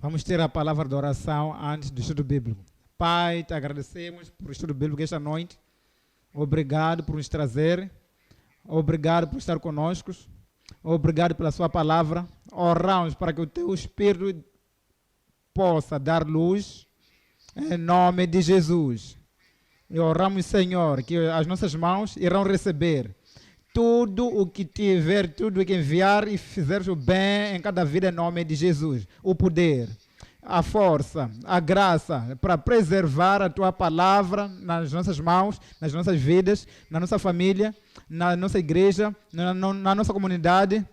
Vamos ter a palavra de oração antes do estudo bíblico. Pai, te agradecemos por o estudo bíblico esta noite. Obrigado por nos trazer. Obrigado por estar conosco. Obrigado pela sua palavra. Oramos para que o teu Espírito possa dar luz em nome de Jesus. E oramos, Senhor, que as nossas mãos irão receber tudo o que tiver, tudo o que enviar e fizer o bem em cada vida em nome de Jesus. O poder, a força, a graça para preservar a tua palavra nas nossas mãos, nas nossas vidas, na nossa família, na nossa igreja, na nossa comunidade.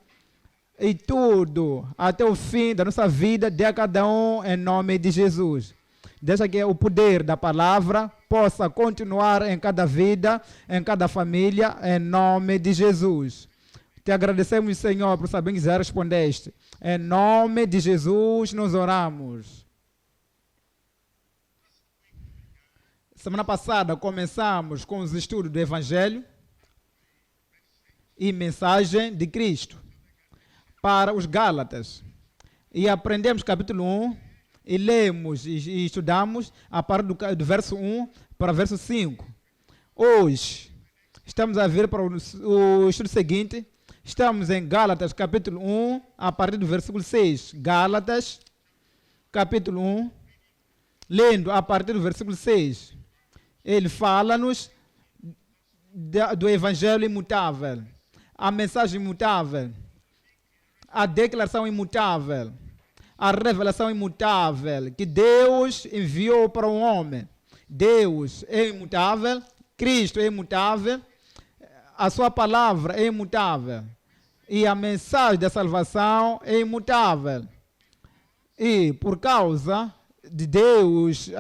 E tudo, até o fim da nossa vida, dê a cada um em nome de Jesus. Deixa que o poder da palavra possa continuar em cada vida, em cada família, em nome de Jesus. Te agradecemos, Senhor, por saber que já respondeste. Em nome de Jesus nós oramos. Semana passada começamos com os estudos do Evangelho e mensagem de Cristo para os Gálatas. E aprendemos capítulo 1 e lemos e estudamos a partir do verso 1 para o verso 5. Hoje estamos a ver para o estudo seguinte. Estamos em Gálatas capítulo 1 a partir do versículo 6. Gálatas capítulo 1, lendo a partir do versículo 6. Ele fala-nos do Evangelho imutável, a mensagem imutável, a declaração imutável, a revelação imutável que Deus enviou para o homem. Deus é imutável, Cristo é imutável, a sua palavra é imutável e a mensagem da salvação é imutável. E por causa de Deus,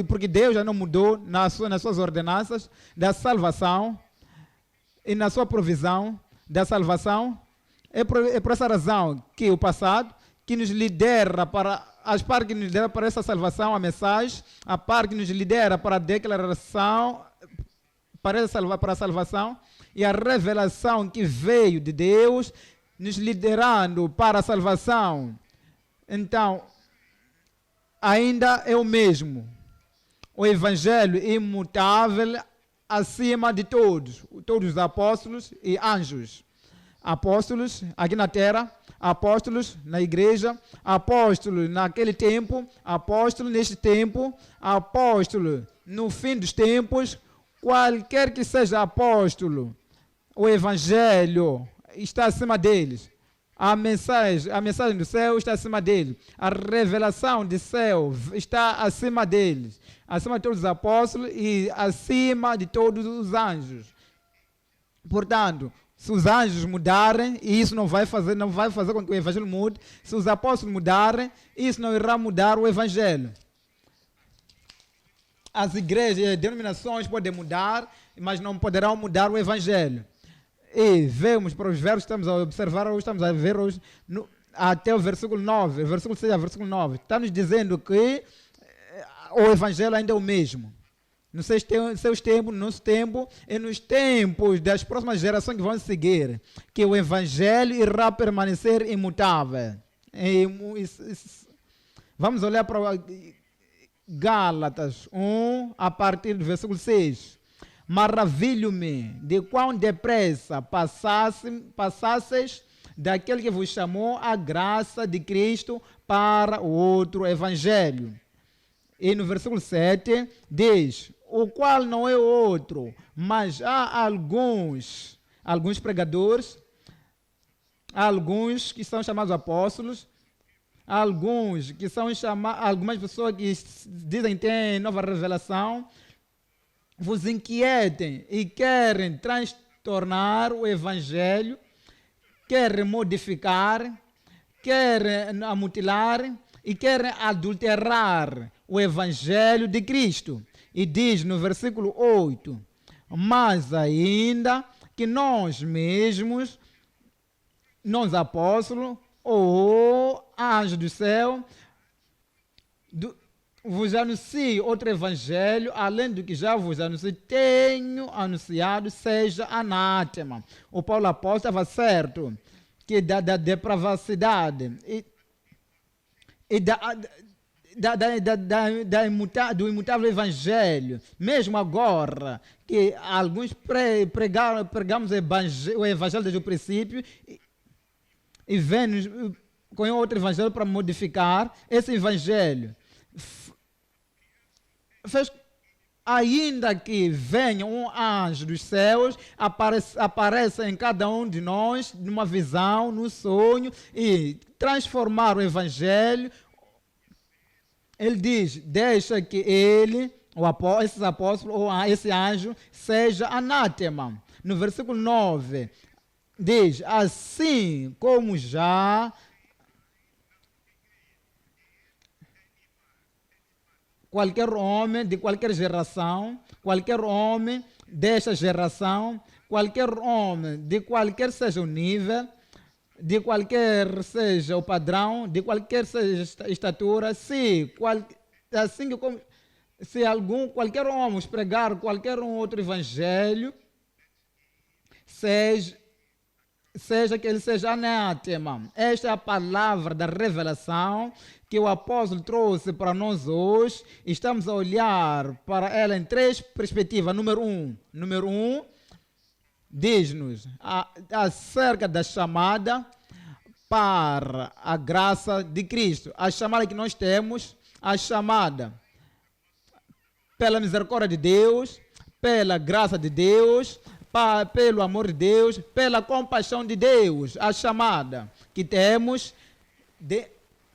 porque Deus já não mudou nas suas ordenanças da salvação e na sua provisão da salvação, é por essa razão que o passado que nos lidera para as partes que nos lidera para essa salvação, a mensagem, a parte que nos lidera para a declaração, para a salvação, e a revelação que veio de Deus, nos liderando para a salvação. Então, ainda é o mesmo. O Evangelho imutável acima de todos os apóstolos e anjos. Apóstolos aqui na terra, apóstolos na igreja, apóstolos naquele tempo, apóstolos neste tempo, apóstolo no fim dos tempos, qualquer que seja apóstolo, o Evangelho está acima deles. A mensagem do céu está acima deles. A revelação do céu está acima deles. Acima de todos os apóstolos e acima de todos os anjos. Portanto, se os anjos mudarem, e isso não vai fazer com que o Evangelho mude, se os apóstolos mudarem, isso não irá mudar o Evangelho. As igrejas, as denominações podem mudar, mas não poderão mudar o Evangelho. E vemos para os versos que estamos a observar hoje, estamos a ver hoje, até o versículo 9, versículo 6 a versículo 9. Está nos dizendo que o Evangelho ainda é o mesmo. Nos seus tempos, no nosso tempo e nos tempos das próximas gerações que vão seguir, que o Evangelho irá permanecer imutável. Vamos olhar para Gálatas 1, a partir do versículo 6. Maravilho-me de quão depressa passasseis daquele que vos chamou a graça de Cristo para o outro Evangelho. E no versículo 7 diz: o qual não é outro, mas há alguns pregadores, alguns que são chamados apóstolos, alguns que são chamados, algumas pessoas que dizem que têm nova revelação, vos inquietem e querem transtornar o Evangelho, querem modificar, querem mutilar e querem adulterar o Evangelho de Cristo. E diz no versículo 8, mas ainda que nós mesmos, nós apóstolos ou anjos do céu, vos anuncio outro evangelho, além do que já vos anuncio, tenho anunciado, seja anátema. O Paulo apóstolo estava certo que da depravacidade e do imutável evangelho, mesmo agora que alguns pregamos o evangelho desde o princípio e vêm com outro evangelho para modificar esse evangelho. Fez ainda que venha um anjo dos céus, apareça em cada um de nós, numa visão, num sonho, e transformar o evangelho. Ele diz, deixa que ele, esses apóstolos, ou esse anjo, seja anátema. No versículo 9, diz, assim como já qualquer homem de qualquer geração, qualquer homem desta geração, qualquer homem de qualquer seja o nível, de qualquer seja o padrão, de qualquer seja a estatura, se qualquer homem pregar qualquer outro evangelho, seja que ele seja anátema. Esta é a palavra da revelação que o apóstolo trouxe para nós hoje. Estamos a olhar para ela em três perspectivas. Número um, diz-nos acerca da chamada para a graça de Cristo. A chamada que nós temos, a chamada pela misericórdia de Deus, pela graça de Deus, pelo amor de Deus, pela compaixão de Deus. A chamada que temos,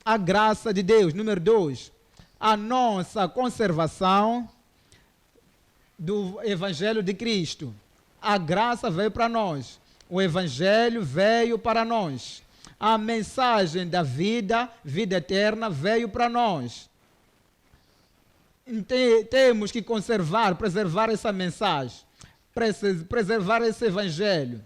a graça de Deus. Número 2, a nossa conservação do Evangelho de Cristo. A graça veio para nós, o Evangelho veio para nós, a mensagem da vida eterna veio para nós. Temos que preservar essa mensagem, preservar esse Evangelho,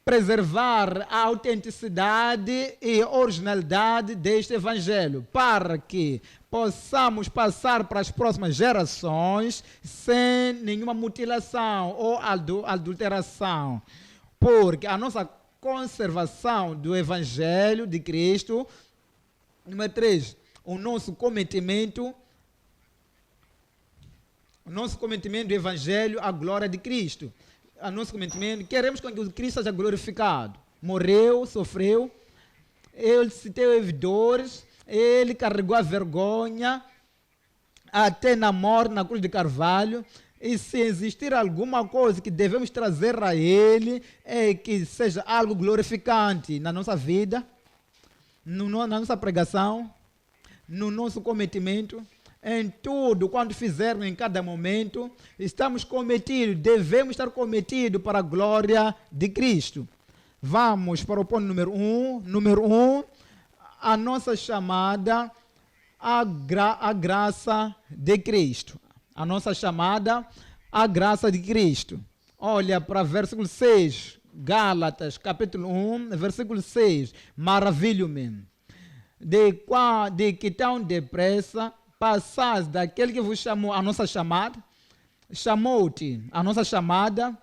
preservar a autenticidade e originalidade deste Evangelho, para que possamos passar para as próximas gerações sem nenhuma mutilação ou adulteração, porque a nossa conservação do Evangelho de Cristo. Número 3, o nosso cometimento do Evangelho, a glória de Cristo. O nosso cometimento, queremos que o Cristo seja glorificado. Morreu, sofreu, ele se teve dores, ele carregou a vergonha até na morte, na cruz de Carvalho. E se existir alguma coisa que devemos trazer a ele, é que seja algo glorificante na nossa vida, na nossa pregação, no nosso cometimento, em tudo, quando fizermos em cada momento, estamos cometidos, devemos estar cometidos para a glória de Cristo. Vamos para o ponto número 1. Número 1, a nossa chamada à graça de Cristo. A nossa chamada à graça de Cristo. Olha para versículo 6, Gálatas, capítulo 1, versículo 6. Maravilho-me de que tão depressa passais daquele que vos chamou a nossa chamada, chamou-te a nossa chamada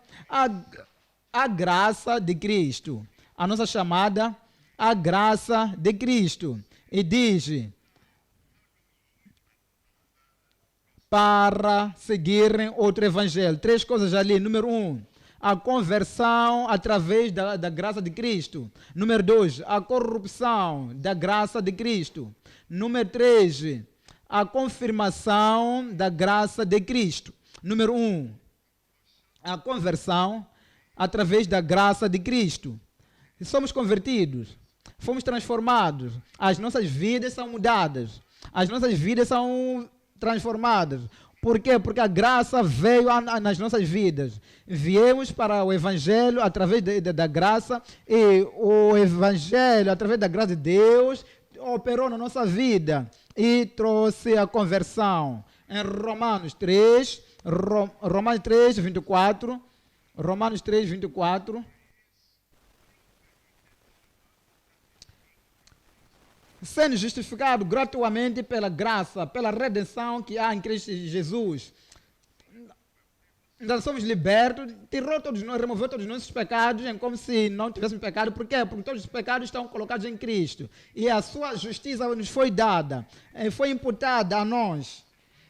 à graça de Cristo. A nossa chamada à graça de Cristo. E diz, para seguirem outro evangelho. 3 coisas ali. Número 1, a conversão através da graça de Cristo. Número 2, a corrupção da graça de Cristo. Número 3, a confirmação da graça de Cristo. Número 1, a conversão através da graça de Cristo. Somos convertidos, fomos transformados, as nossas vidas são mudadas, as nossas vidas são transformadas. Por quê? Porque a graça veio nas nossas vidas. Viemos para o Evangelho através da graça, e o Evangelho, através da graça de Deus, operou na nossa vida e trouxe a conversão. Em Romanos 3, 24, Romanos 3, 24. Sendo justificado gratuitamente pela graça, pela redenção que há em Cristo Jesus. Então somos libertos, tirou todos nós, removeu todos os nossos pecados, é como se não tivéssemos pecado. Por quê? Porque todos os pecados estão colocados em Cristo. E a sua justiça nos foi dada, foi imputada a nós.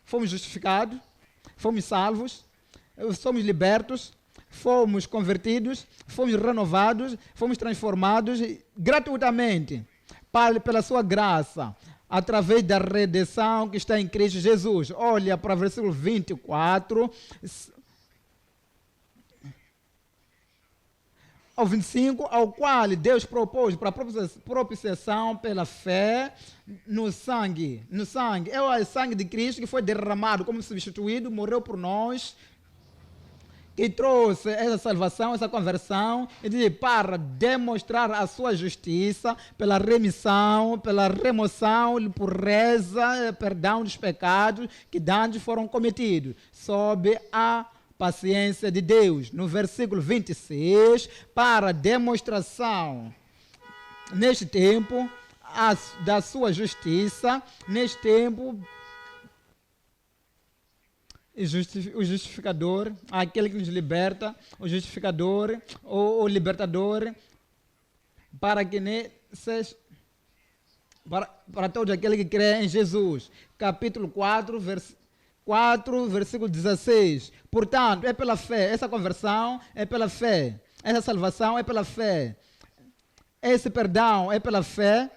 Fomos justificados, fomos salvos, somos libertos, fomos convertidos, fomos renovados, fomos transformados gratuitamente pela sua graça, através da redenção que está em Cristo Jesus. Olha para o versículo 24 ao 25, ao qual Deus propôs para a propiciação pela fé no sangue. É o sangue de Cristo que foi derramado como substituído, morreu por nós, que trouxe essa salvação, essa conversão, para demonstrar a sua justiça pela remissão, pela remoção, por reza, perdão dos pecados que dantes foram cometidos, sob a paciência de Deus. No versículo 26, para demonstração, neste tempo, da sua justiça, neste tempo, o justificador, aquele que nos liberta, o justificador, o libertador, para que para todo aquele que crê em Jesus. Capítulo 4, versículo 16. Portanto, é pela fé, essa conversão é pela fé, essa salvação é pela fé, esse perdão é pela fé,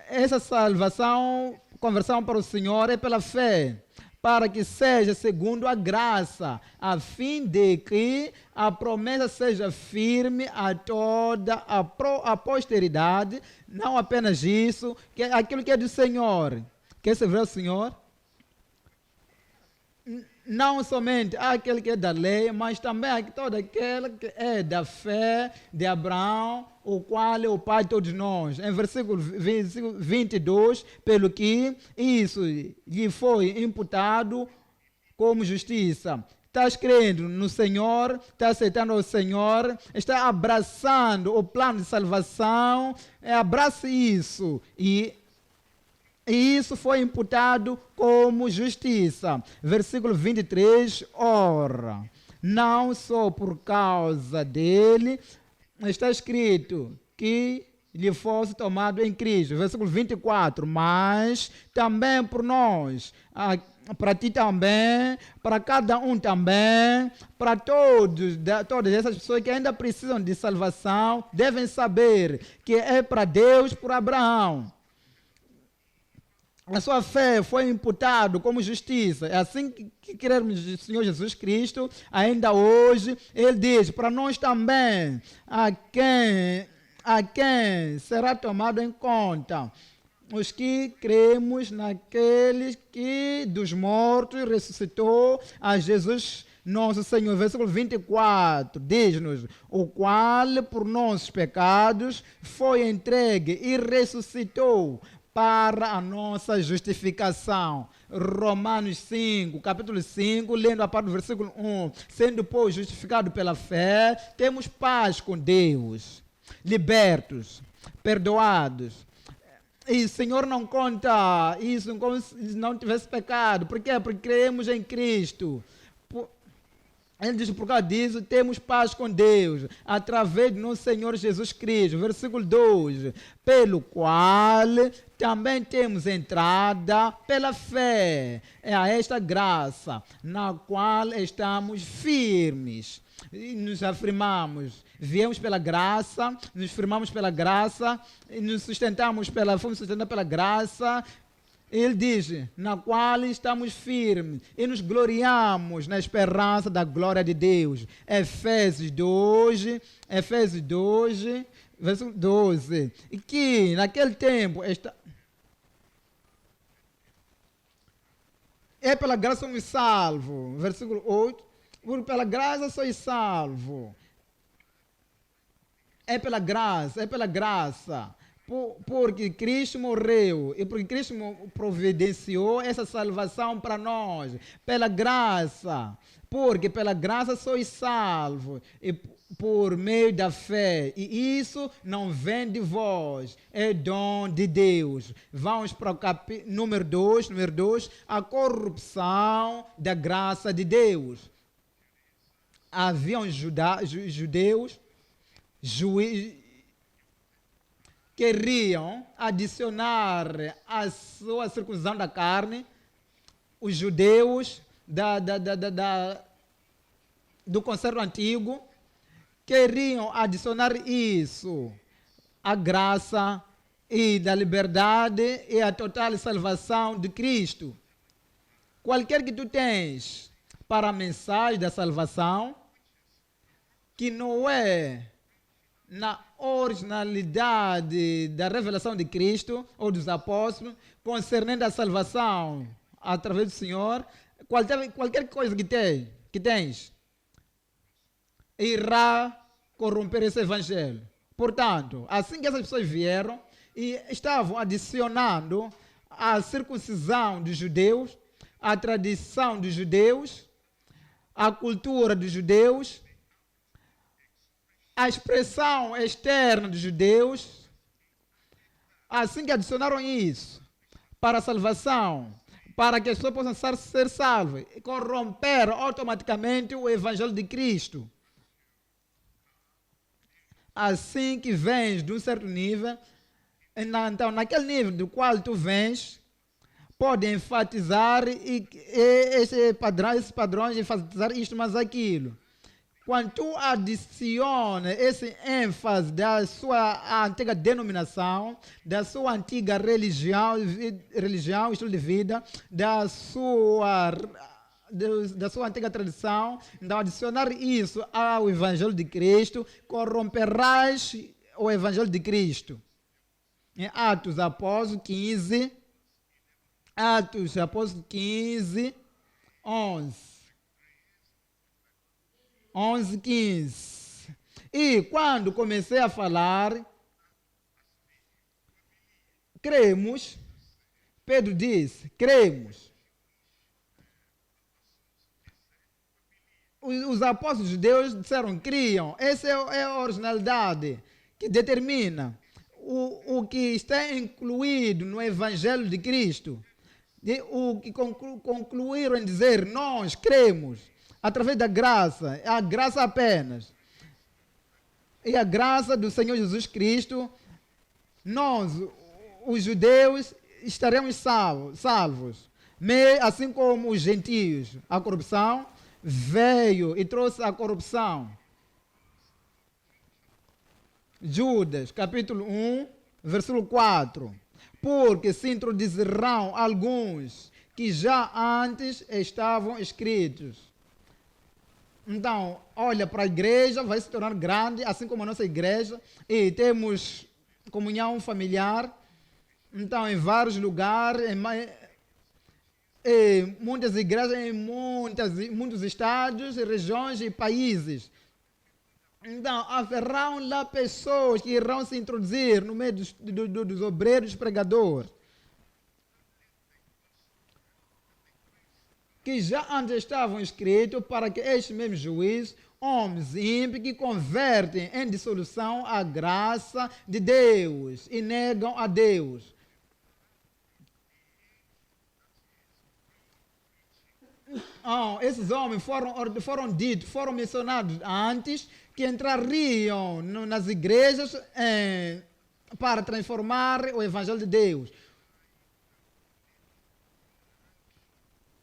essa salvação, conversão para o Senhor é pela fé, para que seja segundo a graça, a fim de que a promessa seja firme a toda a posteridade, não apenas isso, que aquilo que é do Senhor. Quer servir ao Senhor? Não somente aquele que é da lei, mas também todo aquele que é da fé de Abraão, o qual é o pai de todos nós. Em versículo 22, pelo que isso lhe foi imputado como justiça. Estás crendo no Senhor, está aceitando o Senhor, está abraçando o plano de salvação, abrace isso e isso foi imputado como justiça. Versículo 23, ora, não só por causa dele, está escrito que lhe fosse tomado em Cristo. Versículo 24, mas também por nós, para ti também, para cada um também, para todas essas pessoas que ainda precisam de salvação, devem saber que é para Deus, por Abraão. A sua fé foi imputado como justiça. É assim que queremos o Senhor Jesus Cristo, ainda hoje, Ele diz, para nós também, a quem será tomado em conta, os que cremos naquele que dos mortos ressuscitou a Jesus nosso Senhor. Versículo 24 diz-nos, o qual por nossos pecados foi entregue e ressuscitou para a nossa justificação. Romanos 5, capítulo 5, lendo a parte do versículo 1. Sendo, pois, justificado pela fé, temos paz com Deus, libertos, perdoados. E o Senhor não conta isso como se não tivesse pecado. Por quê? Porque cremos em Cristo. Ele diz, por causa disso, temos paz com Deus, através do nosso Senhor Jesus Cristo. Versículo 2, pelo qual também temos entrada pela fé a esta graça, na qual estamos firmes. E nos afirmamos, viemos pela graça, nos firmamos pela graça, e nos fomos sustentados pela graça. Ele diz, na qual estamos firmes e nos gloriamos na esperança da glória de Deus. Efésios 2, versículo 12. E que naquele tempo é pela graça somos salvos. Versículo 8. Porque pela graça sois salvos. É pela graça. Porque Cristo morreu e porque Cristo providenciou essa salvação para nós, pela graça, porque pela graça sois salvos, por meio da fé. E isso não vem de vós, é dom de Deus. Vamos para o número 2, a corrupção da graça de Deus. Haviam judeus, queriam adicionar à sua circuncisão da carne os judeus do concerto antigo, queriam adicionar isso, a graça e da liberdade e a total salvação de Cristo. Qualquer que tu tens para a mensagem da salvação, que não é na originalidade da revelação de Cristo ou dos apóstolos, concernendo a salvação através do Senhor, qualquer coisa que tens, irá corromper esse evangelho. Portanto, assim que essas pessoas vieram e estavam adicionando a circuncisão dos judeus, a tradição dos judeus, a cultura dos judeus, a expressão externa dos judeus, assim que adicionaram isso para a salvação, para que as pessoas possam ser salvas, corromperam automaticamente o evangelho de Cristo. Assim que vens de um certo nível, então naquele nível do qual tu vens, pode enfatizar esses padrões, enfatizar isto, mas aquilo. Quando tu adiciona esse ênfase da sua antiga denominação, da sua antiga religião, estilo de vida, da sua antiga tradição, então adicionar isso ao Evangelho de Cristo, corromperás o Evangelho de Cristo. Em Atos Apóstolos 15, 11, 15. E quando comecei a falar, cremos, Pedro disse, cremos. Os apóstolos judeus disseram, criam. Essa é a originalidade que determina o que está incluído no Evangelho de Cristo. O que concluíram em dizer, nós cremos, através da graça, a graça apenas. E a graça do Senhor Jesus Cristo, nós, os judeus, estaremos salvos. Assim como os gentios, a corrupção veio e trouxe a corrupção. Judas, capítulo 1, versículo 4. Porque se introduzirão alguns que já antes estavam escritos. Então, olha para a igreja, vai se tornar grande, assim como a nossa igreja, e temos comunhão familiar. Então, em vários lugares, em muitas igrejas, em muitos estados, regiões e países. Então, haverão lá pessoas que irão se introduzir no meio dos obreiros pregadores, que já antes estavam escritos para que estes mesmos juízes, homens ímpios que convertem em dissolução a graça de Deus e negam a Deus. Esses homens foram mencionados antes, que entrariam nas igrejas para transformar o Evangelho de Deus.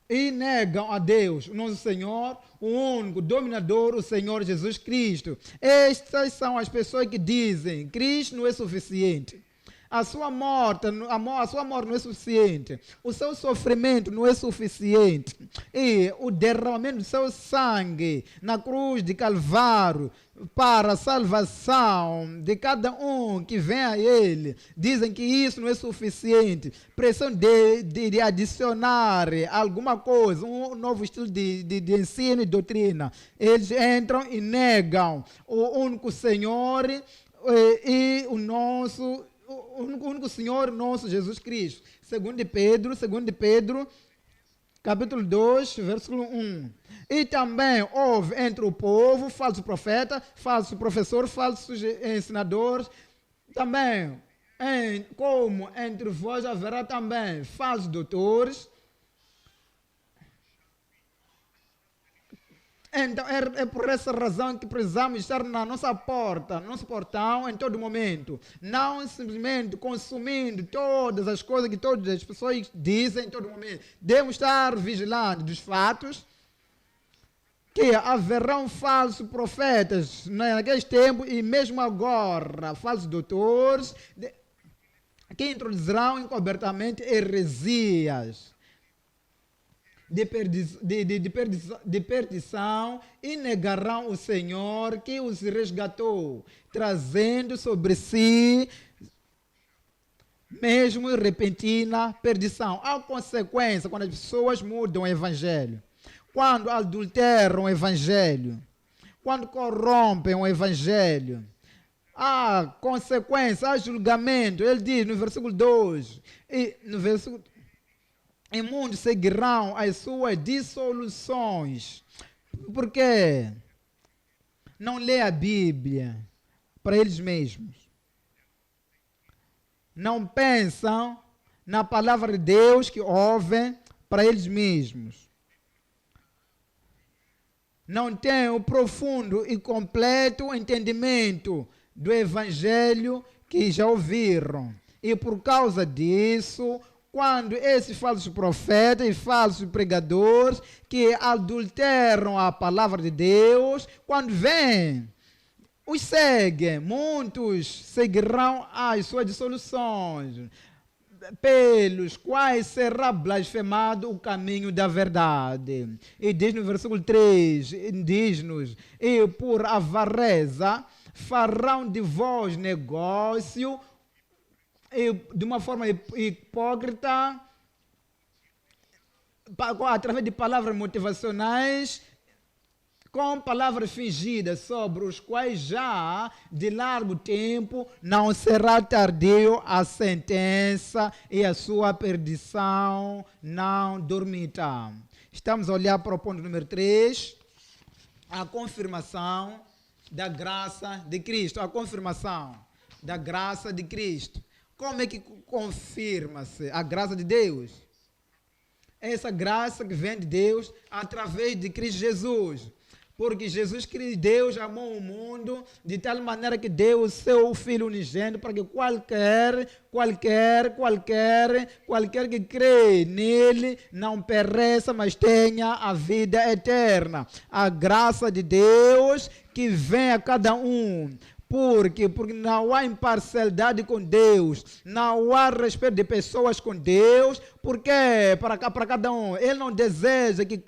E negam a Deus, o nosso Senhor, o único dominador, o Senhor Jesus Cristo. Estas são as pessoas que dizem, Cristo não é suficiente. A sua morte não é suficiente. O seu sofrimento não é suficiente. E o derramamento do seu sangue na cruz de Calvário para a salvação de cada um que vem a Ele. Dizem que isso não é suficiente. Precisam de adicionar alguma coisa, um novo estilo de ensino e doutrina. Eles entram e negam o único Senhor e o único Senhor nosso Jesus Cristo. Segundo Pedro, capítulo 2, versículo 1. E também houve entre o povo falso profeta, falso professor, falsos ensinadores. Também, como entre vós haverá também falsos doutores. Então, é por essa razão que precisamos estar na nossa porta, no nosso portão, em todo momento. Não simplesmente consumindo todas as coisas que todas as pessoas dizem em todo momento. Devemos estar vigilantes dos fatos, que haverão falsos profetas naqueles tempos e mesmo agora, falsos doutores, que introduzirão encobertamente heresias de perdição e negarão o Senhor que os resgatou, trazendo sobre si mesmo repentina perdição. Há consequência quando as pessoas mudam o Evangelho, quando adulteram o Evangelho, quando corrompem o Evangelho. Há consequência, há julgamento. Ele diz no versículo 2, e muitos seguirão as suas dissoluções. Porque não lê a Bíblia para eles mesmos. Não pensam na palavra de Deus que ouvem para eles mesmos. Não têm o profundo e completo entendimento do Evangelho que já ouviram. E por causa disso, quando esses falsos profetas e falsos pregadores que adulteram a palavra de Deus, quando vêm, os seguem, muitos seguirão as suas dissoluções, pelos quais será blasfemado o caminho da verdade. E diz no versículo 3, diz-nos, e por avareza farão de vós negócio, e de uma forma hipócrita, através de palavras motivacionais, com palavras fingidas, sobre os quais já de largo tempo não será tardio a sentença e a sua perdição não dormirá. Estamos a olhar para o ponto número 3, a confirmação da graça de Cristo. A confirmação da graça de Cristo. Como é que confirma-se a graça de Deus? Essa graça que vem de Deus através de Cristo Jesus. Porque Jesus Cristo, Deus amou o mundo de tal maneira que deu o seu Filho unigênito para que qualquer que crê nele não pereça, mas tenha a vida eterna. A graça de Deus que vem a cada um. Porque não há imparcialidade com Deus, não há respeito de pessoas com Deus, porque para cada um, Ele não deseja que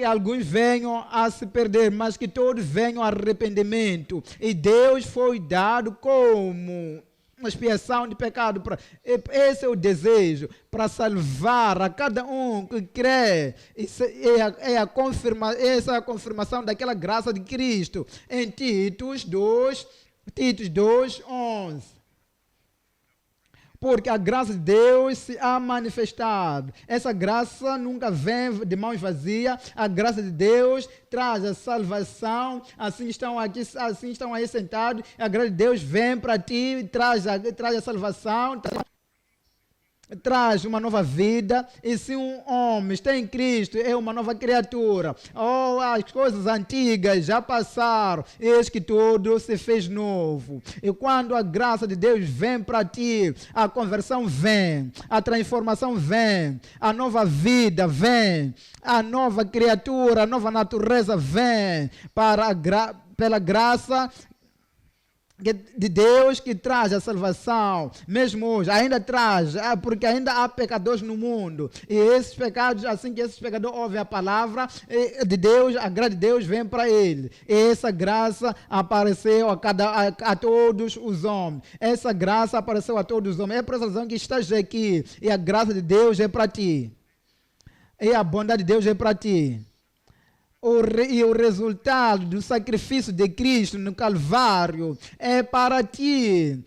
alguns venham a se perder, mas que todos venham ao arrependimento. E Deus foi dado como uma expiação de pecado. Esse é o desejo, para salvar a cada um que crê. Essa é a confirmação daquela graça de Cristo. Em Titos 2, 11. Porque a graça de Deus se ha manifestado. Essa graça nunca vem de mãos vazias. A graça de Deus traz a salvação. Assim estão aí sentados. A graça de Deus vem para ti, traz a salvação. Traz uma nova vida. E se um homem está em Cristo, é uma nova criatura. As coisas antigas já passaram, eis que tudo se fez novo. E quando a graça de Deus vem para ti, a conversão vem, a transformação vem, a nova vida vem, a nova criatura, a nova natureza vem pela graça de Deus que traz a salvação. Mesmo hoje ainda traz, porque ainda há pecadores no mundo, e esses pecados, assim que esses pecadores ouvem a palavra de Deus, a graça de Deus vem para eles, e essa graça apareceu a todos os homens. Essa graça apareceu a todos os homens. É por essa razão que estás aqui, e a graça de Deus é para ti, e a bondade de Deus é para ti. E o resultado do sacrifício de Cristo no Calvário é para ti.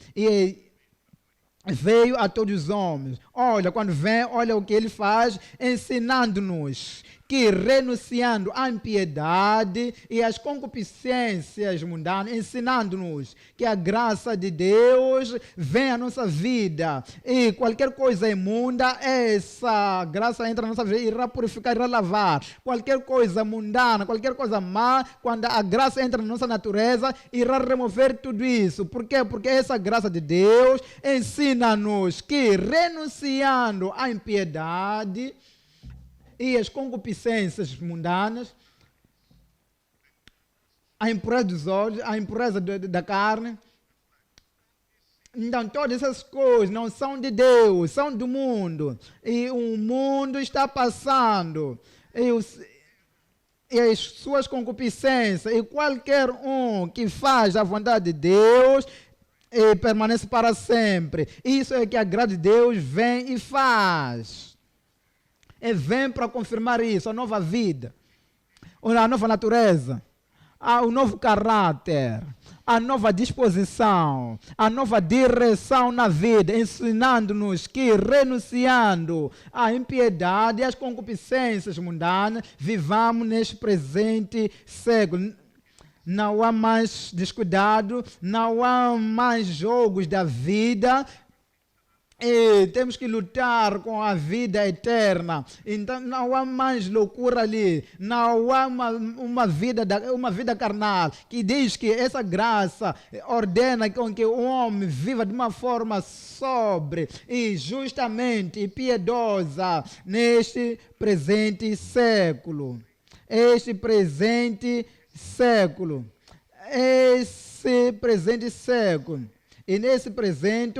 veio a todos os homens. Olha, quando vem, olha o que ele faz, ensinando-nos que, renunciando à impiedade e às concupiscências mundanas, ensinando-nos que a graça de Deus vem à nossa vida e qualquer coisa imunda, essa graça entra na nossa vida e irá purificar, irá lavar. Qualquer coisa mundana, qualquer coisa má, quando a graça entra na nossa natureza, irá remover tudo isso. Por quê? Porque essa graça de Deus ensina-nos que, renunciando à impiedade e as concupiscências mundanas, a impureza dos olhos, a impureza da carne, então todas essas coisas não são de Deus, são do mundo. E o mundo está passando. E as suas concupiscências, e qualquer um que faz a vontade de Deus, permanece para sempre. Isso é que a graça de Deus vem e faz. E vem para confirmar isso, a nova vida, a nova natureza, o novo caráter, a nova disposição, a nova direção na vida, ensinando-nos que, renunciando à impiedade e às concupiscências mundanas, vivamos neste presente século. Não há mais descuidado, não há mais jogos da vida. E temos que lutar com a vida eterna. Então não há mais loucura ali. Não há uma vida carnal que diz que essa graça ordena com que o homem viva de uma forma sobre e justamente e piedosa neste presente século. Esse presente século. E nesse presente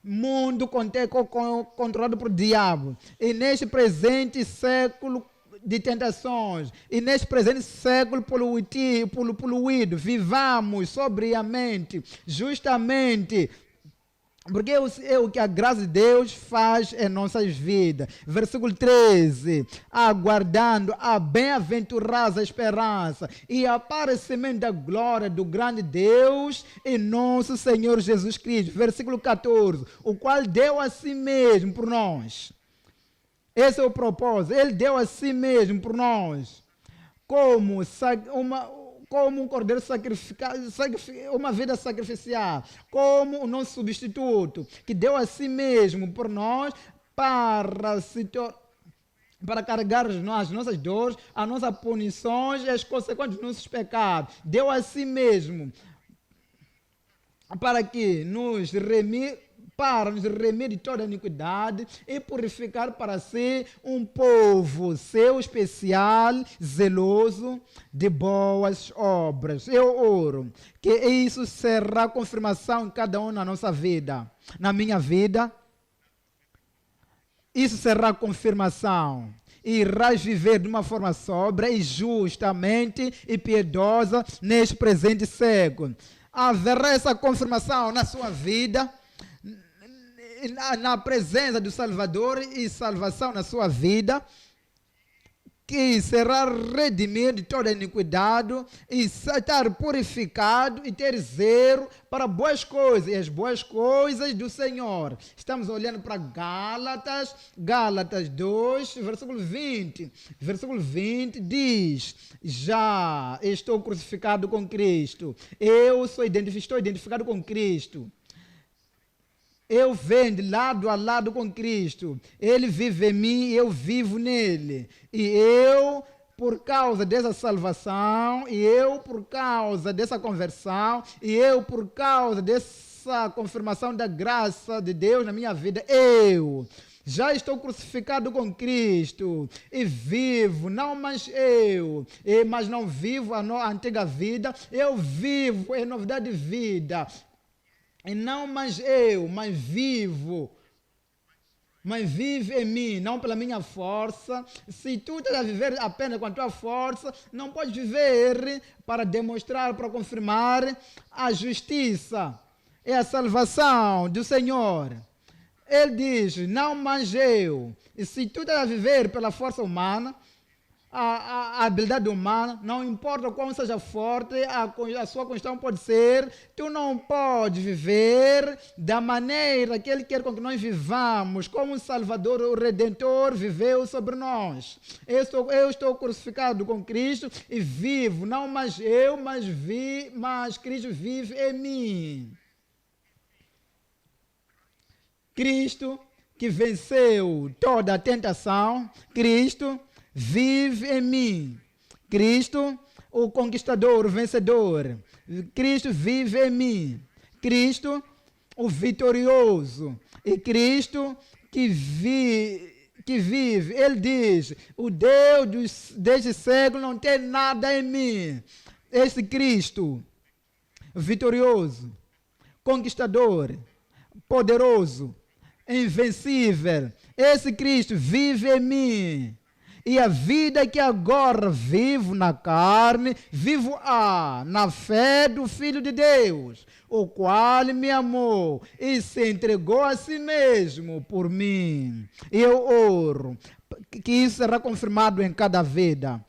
mundo controlado por diabo. E neste presente século de tentações, e neste presente século poluído, vivamos sobriamente, justamente, porque é o que a graça de Deus faz em nossas vidas. Versículo 13. Aguardando a bem-aventurada esperança e aparecimento da glória do grande Deus e nosso Senhor Jesus Cristo. Versículo 14. O qual deu a si mesmo por nós. Esse é o propósito. Ele deu a si mesmo por nós. Como um cordeiro sacrificado, uma vida sacrificial, como o nosso substituto, que deu a si mesmo por nós para carregar as nossas dores, as nossas punições e as consequências dos nossos pecados. Deu a si mesmo para nos remir de toda iniquidade e purificar para si um povo seu especial, zeloso de boas obras. Eu oro que isso será confirmação em cada um na nossa vida, na minha vida. Isso será confirmação. Irás viver de uma forma sóbria e justamente e piedosa neste presente século. Haverá essa confirmação na sua vida, na presença do Salvador e salvação na sua vida, que será redimido de toda iniquidade e estar purificado e ter zelo para boas coisas, e as boas coisas do Senhor. Estamos olhando para Gálatas 2, versículo 20. Versículo 20 diz: já estou crucificado com Cristo, estou identificado com Cristo. Eu venho de lado a lado com Cristo. Ele vive em mim e eu vivo nele. E eu, por causa dessa salvação, e eu, por causa dessa conversão, e eu, por causa dessa confirmação da graça de Deus na minha vida, eu já estou crucificado com Cristo e vivo, não mais eu, mas não vivo a antiga vida, eu vivo em novidade de vida. E não mais eu, mas vive em mim, não pela minha força. Se tu estás a viver apenas com a tua força, não podes viver para demonstrar, para confirmar a justiça e a salvação do Senhor. Ele diz, não mais eu. E se tu estás a viver pela força humana, a habilidade humana, não importa quão seja forte, a sua condição pode ser, tu não podes viver da maneira que Ele quer com que nós vivamos, como o Salvador, o Redentor, viveu sobre nós. Eu estou crucificado com Cristo e vivo, não mais eu, mas Cristo vive em mim. Cristo que venceu toda a tentação, Cristo vive em mim. Cristo, o conquistador, o vencedor. Cristo vive em mim. Cristo, o vitorioso. E Cristo que vive. Ele diz, o Deus deste século não tem nada em mim. Este Cristo, vitorioso, conquistador, poderoso, invencível. Esse Cristo vive em mim. E a vida que agora vivo na carne, vivo na fé do Filho de Deus, o qual me amou e se entregou a si mesmo por mim. E eu oro que isso será confirmado em cada vida.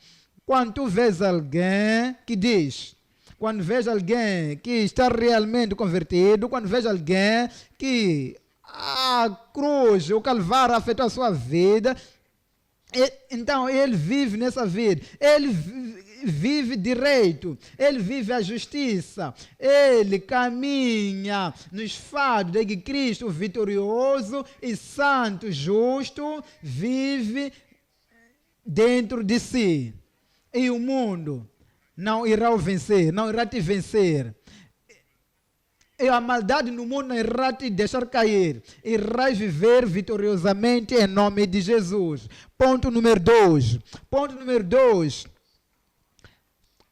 Quando tu vês alguém que diz, quando vês alguém que está realmente convertido, quando vês alguém que a cruz, o Calvário afetou a sua vida, então ele vive nessa vida, ele vive direito, ele vive a justiça, ele caminha nos fatos de que Cristo, vitorioso e santo, justo, vive dentro de si. E o mundo não irá o vencer, não irá te vencer. E a maldade no mundo não irá te deixar cair. Irás viver vitoriosamente em nome de Jesus. Ponto número 2. Ponto número 2.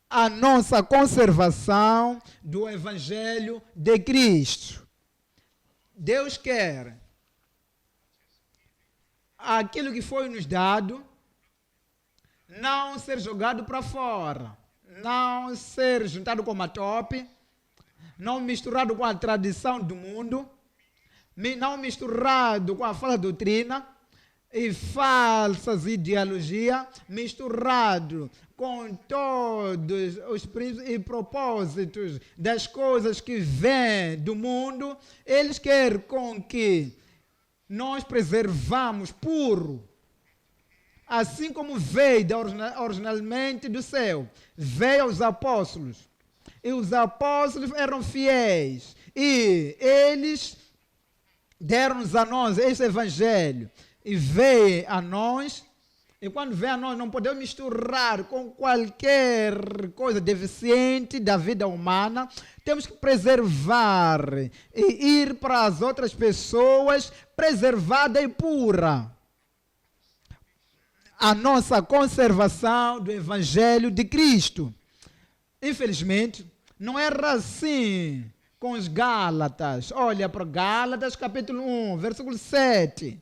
A nossa conservação do Evangelho de Cristo. Deus quer aquilo que foi nos dado não ser jogado para fora, não ser juntado com a tope, não misturado com a tradição do mundo, não misturado com a falsa doutrina e falsas ideologias, misturado com todos os princípios e propósitos das coisas que vêm do mundo. Eles querem com que nós preservamos puro, assim como veio originalmente do céu, veio aos apóstolos. E os apóstolos eram fiéis. E eles deram-nos a nós esse evangelho. E veio a nós. E quando veio a nós, não podemos misturar com qualquer coisa deficiente da vida humana. Temos que preservar e ir para as outras pessoas preservada e pura. A nossa conservação do evangelho de Cristo. Infelizmente, não era assim com os Gálatas. Olha para Gálatas capítulo 1, versículo 7.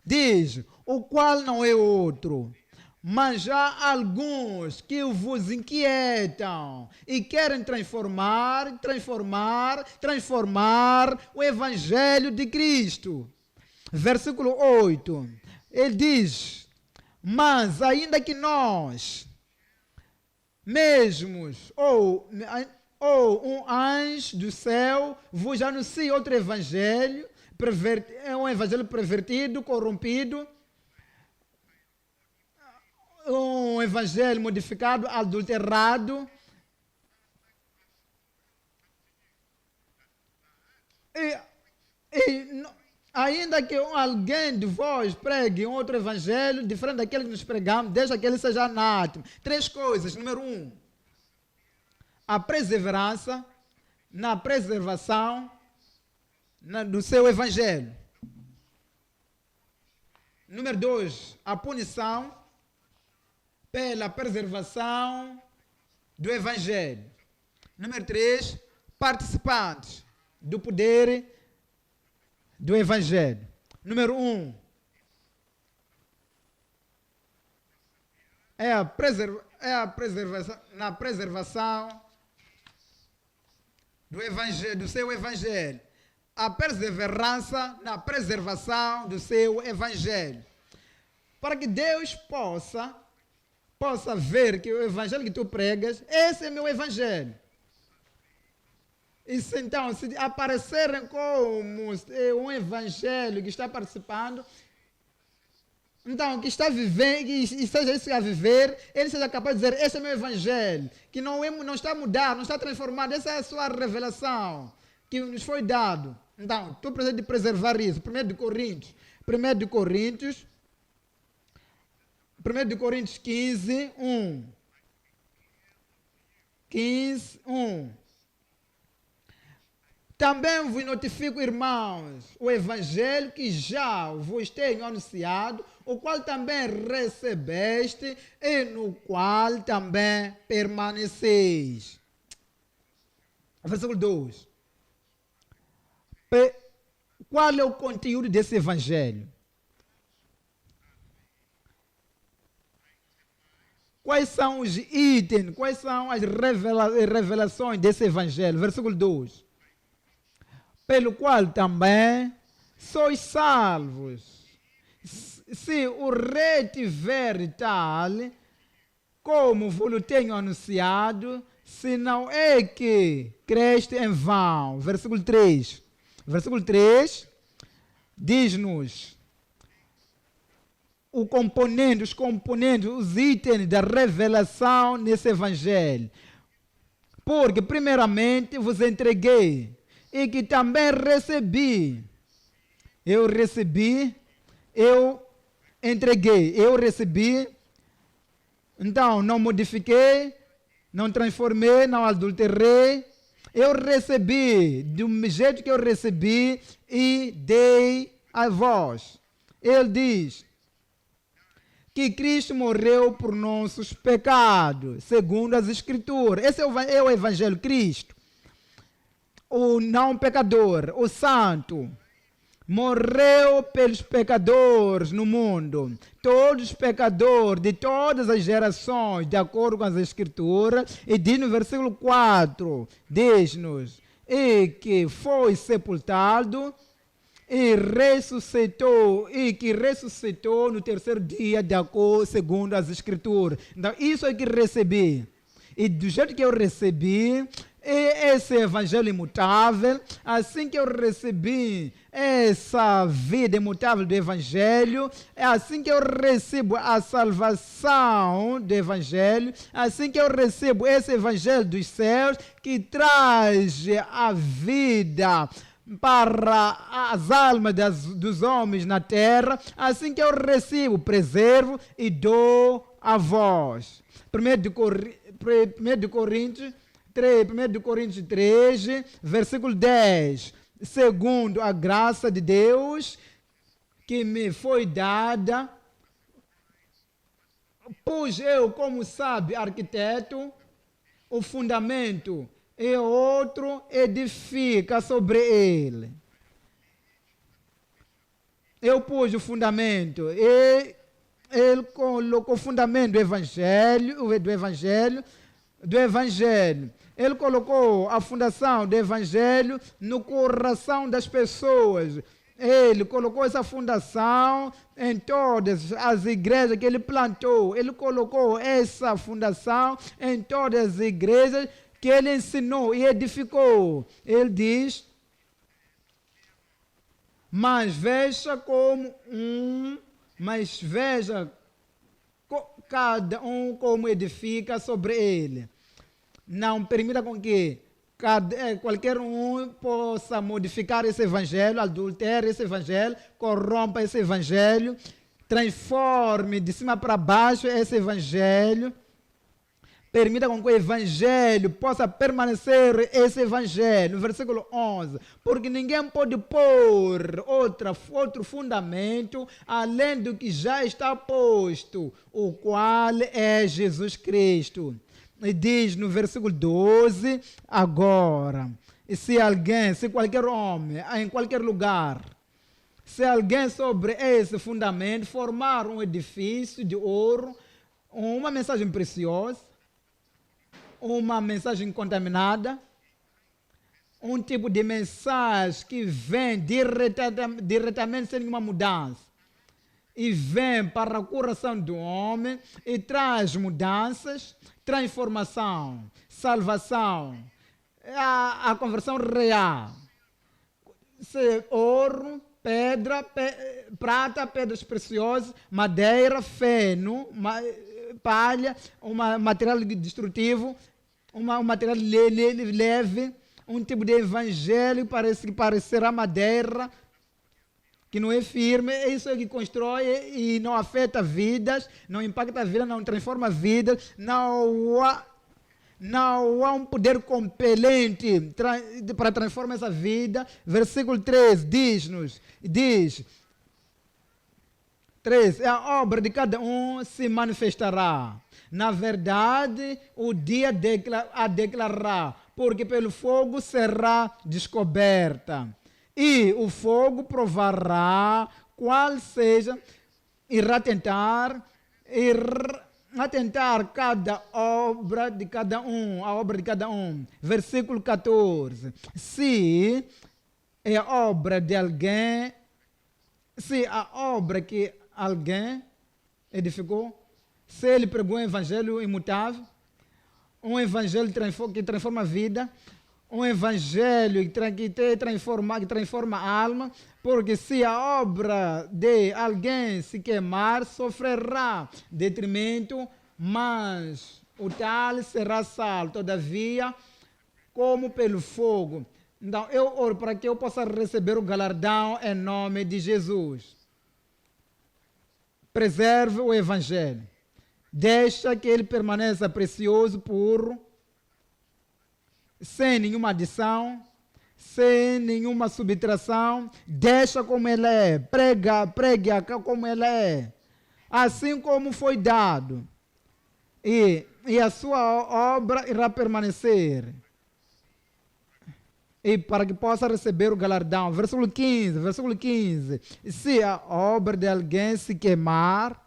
Diz, o qual não é outro, mas há alguns que vos inquietam e querem transformar o Evangelho de Cristo. Versículo 8, ele diz, mas ainda que nós mesmos, ou um anjo do céu vos anuncie outro evangelho, um evangelho pervertido, corrompido, um evangelho modificado, adulterado, ainda que alguém de vós pregue um outro evangelho diferente daquele que nos pregamos, deixa que ele seja anátema. 3 coisas. Número 1, a perseverança na preservação do seu evangelho. Número 2, a punição pela preservação do evangelho. Número 3, participantes do poder do evangelho. Número 1, é a preservação, na preservação do evangelho, do seu evangelho. A perseverança na preservação do seu evangelho. Para que Deus possa possa ver que o evangelho que tu pregas, esse é meu evangelho. E se, então, se aparecerem como um evangelho que está participando, então, que está vivendo, que seja isso a viver, ele seja capaz de dizer, esse é meu evangelho, que não está mudado, não está transformado, essa é a sua revelação que nos foi dado. Então, tu precisa de preservar isso. 1 de Coríntios 15, 1. 15, 1. Também vos notifico, irmãos, o evangelho que já vos tenho anunciado, o qual também recebeste e no qual também permaneceis. Versículo 2. Qual é o conteúdo desse evangelho? Quais são os itens, quais são as revelações desse evangelho? Versículo 2. Pelo qual também sois salvos, se o retiver tal, como vos tenho anunciado, se não é que creste em vão. Versículo 3. Versículo 3 diz-nos os componentes, os itens da revelação nesse evangelho. Porque, primeiramente, vos entreguei e que também recebi. Eu entreguei, eu recebi. Então, não modifiquei, não transformei, não adulterei. Eu recebi, do jeito que eu recebi, e dei a vós. Ele diz que Cristo morreu por nossos pecados, segundo as Escrituras. Esse é o Evangelho Cristo. O não pecador, o santo, morreu pelos pecadores no mundo. Todos os pecadores de todas as gerações, de acordo com as Escrituras. E diz no versículo 4, diz-nos, e que foi sepultado e ressuscitou, e que ressuscitou no terceiro dia, de acordo, segundo as Escrituras. Então, isso é que recebi. E do jeito que eu recebi, esse evangelho imutável, assim que eu recebi essa vida imutável do evangelho, é assim que eu recebo a salvação do evangelho, assim que eu recebo esse evangelho dos céus, que traz a vida para as almas dos homens na terra, assim que eu recebo, preservo e dou a vós. 1 de Coríntios 3, versículo 10. Segundo a graça de Deus que me foi dada, pus eu, como sábio arquiteto, o fundamento, e outro edifica sobre ele. Eu pus o fundamento, e ele colocou o fundamento do evangelho. Ele colocou a fundação do evangelho no coração das pessoas. Ele colocou essa fundação em todas as igrejas que ele plantou. Ele colocou essa fundação em todas as igrejas que ele ensinou e edificou. Ele diz, mas veja cada um como edifica sobre ele. Não permita com que qualquer um possa modificar esse evangelho, adultere esse evangelho, corrompa esse evangelho, transforme de cima para baixo esse evangelho. Permita com que o evangelho possa permanecer esse evangelho. No versículo 11. Porque ninguém pode pôr outro fundamento além do que já está posto, o qual é Jesus Cristo. E diz no versículo 12, agora, se qualquer homem, em qualquer lugar, se alguém sobre esse fundamento formar um edifício de ouro, uma mensagem preciosa, uma mensagem contaminada, um tipo de mensagem que vem diretamente sem nenhuma mudança, e vem para o coração do homem e traz mudanças, transformação, salvação, a conversão real. Ouro, pedra, prata, pedras preciosas, madeira, feno, palha, um material destrutivo, um material leve, um tipo de evangelho que parecerá madeira, que não é firme. É isso que constrói e não afeta vidas, não impacta a vida, não transforma vidas, não há um poder compelente para transformar essa vida. Versículo 3 diz 3, a obra de cada um se manifestará. Na verdade, o dia a declarará, porque pelo fogo será descoberta. E o fogo provará qual seja, irá tentar cada obra de cada um, a obra de cada um. Versículo 14. Se é obra de alguém, se a obra que alguém edificou, se ele pregou um evangelho imutável, um evangelho que transforma a vida, um evangelho que transforma a alma, porque se a obra de alguém se queimar, sofrerá detrimento, mas o tal será salvo, todavia, como pelo fogo. Então, eu oro para que eu possa receber o galardão em nome de Jesus. Preserve o evangelho. Deixa que ele permaneça precioso, puro, sem nenhuma adição, sem nenhuma subtração. Deixa como ele é, pregue como ele é, assim como foi dado, e a sua obra irá permanecer, e para que possa receber o galardão. Versículo 15, se a obra de alguém se queimar,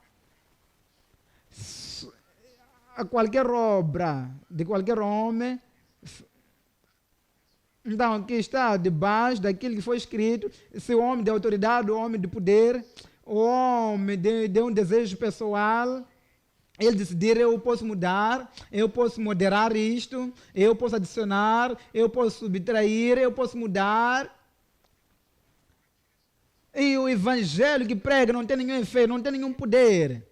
a qualquer obra de qualquer homem, então, que está debaixo daquilo que foi escrito, se o homem de autoridade, o homem de poder, o homem de um desejo pessoal, ele decidir, eu posso mudar, eu posso moderar isto, eu posso adicionar, eu posso subtrair, eu posso mudar. E o evangelho que prega não tem nenhum efeito, não tem nenhum poder.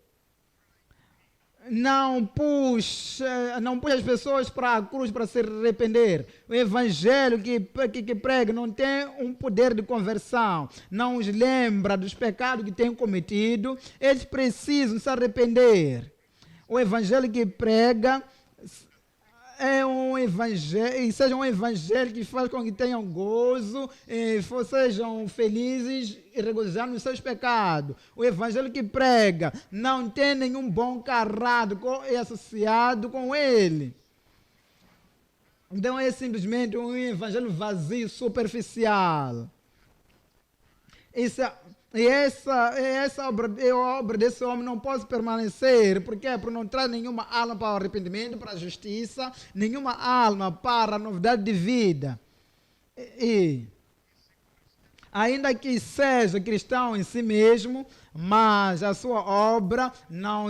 Não puxa as pessoas para a cruz para se arrepender. O evangelho que prega não tem um poder de conversão, não os lembra dos pecados que têm cometido. Eles precisam se arrepender. O evangelho que prega é um evangelho, e seja um evangelho que faz com que tenham gozo, sejam felizes e regozijar nos seus pecados. O evangelho que prega não tem nenhum bom caráter associado com ele. Então é simplesmente um evangelho vazio, superficial. Essa obra desse homem não pode permanecer. Por quê? Porque não traz nenhuma alma para o arrependimento, para a justiça, nenhuma alma para a novidade de vida. E ainda que seja cristão em si mesmo, mas a sua obra não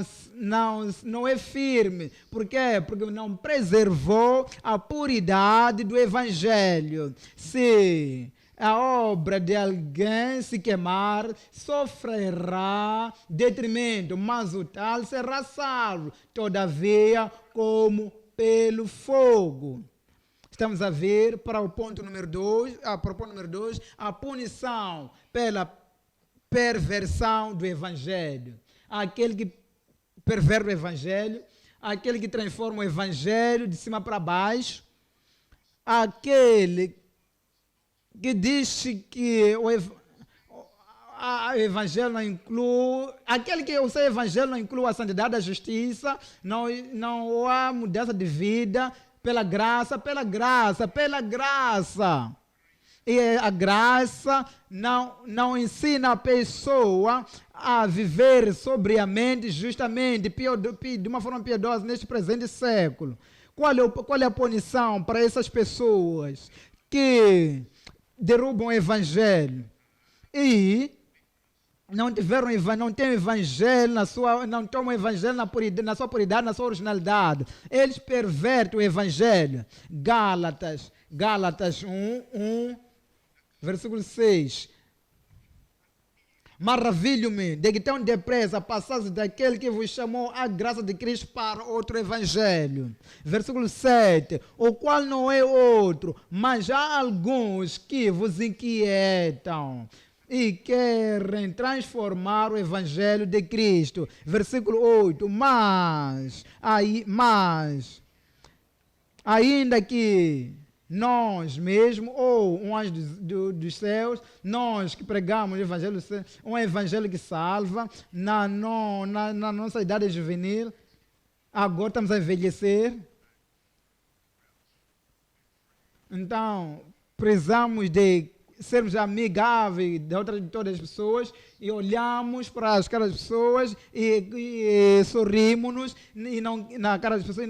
é firme. Por quê? Porque não preservou a puridade do evangelho. Se a obra de alguém se queimar, sofrerá detrimento, mas o tal será salvo, todavia, como pelo fogo. Estamos a ver para o ponto número 2, a punição pela perversão do evangelho. Aquele que perverte o evangelho, aquele que transforma o evangelho de cima para baixo, aquele que diz que o evangelho não inclui, aquele que o seu evangelho não inclui a santidade, a justiça, não há mudança de vida, pela graça. E a graça não ensina a pessoa a viver sobriamente, justamente, de uma forma piedosa neste presente século. Qual é a punição para essas pessoas que derrubam o evangelho? E não têm o evangelho não tomam o evangelho na sua puridade, na sua originalidade. Eles pervertem o evangelho. Gálatas 1, versículo 6. Maravilho-me de que tão depressa passasse daquele que vos chamou a graça de Cristo para outro evangelho. Versículo 7. O qual não é outro, mas há alguns que vos inquietam e querem transformar o evangelho de Cristo. Versículo 8. Mas, ainda que nós mesmo, ou um anjo dos céus, nós que pregamos o evangelho, um evangelho que salva, na nossa idade juvenil, agora estamos a envelhecer. Então, precisamos de sermos amigáveis de todas as pessoas e olhamos para as caras das pessoas e sorrimos-nos na cara das pessoas e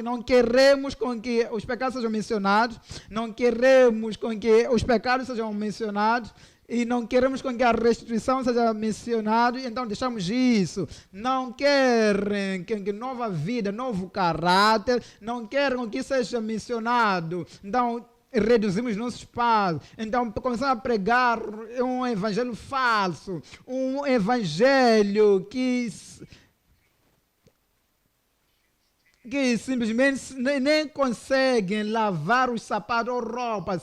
não queremos com que os pecados sejam mencionados, não queremos com que os pecados sejam mencionados e não queremos com que a restituição seja mencionada, então deixamos isso. Não querem que nova vida, novo caráter, não querem com que isso seja mencionado. Então, reduzimos nosso espaço. Então, começamos a pregar um evangelho falso, um evangelho que simplesmente nem conseguem lavar os sapatos ou roupa.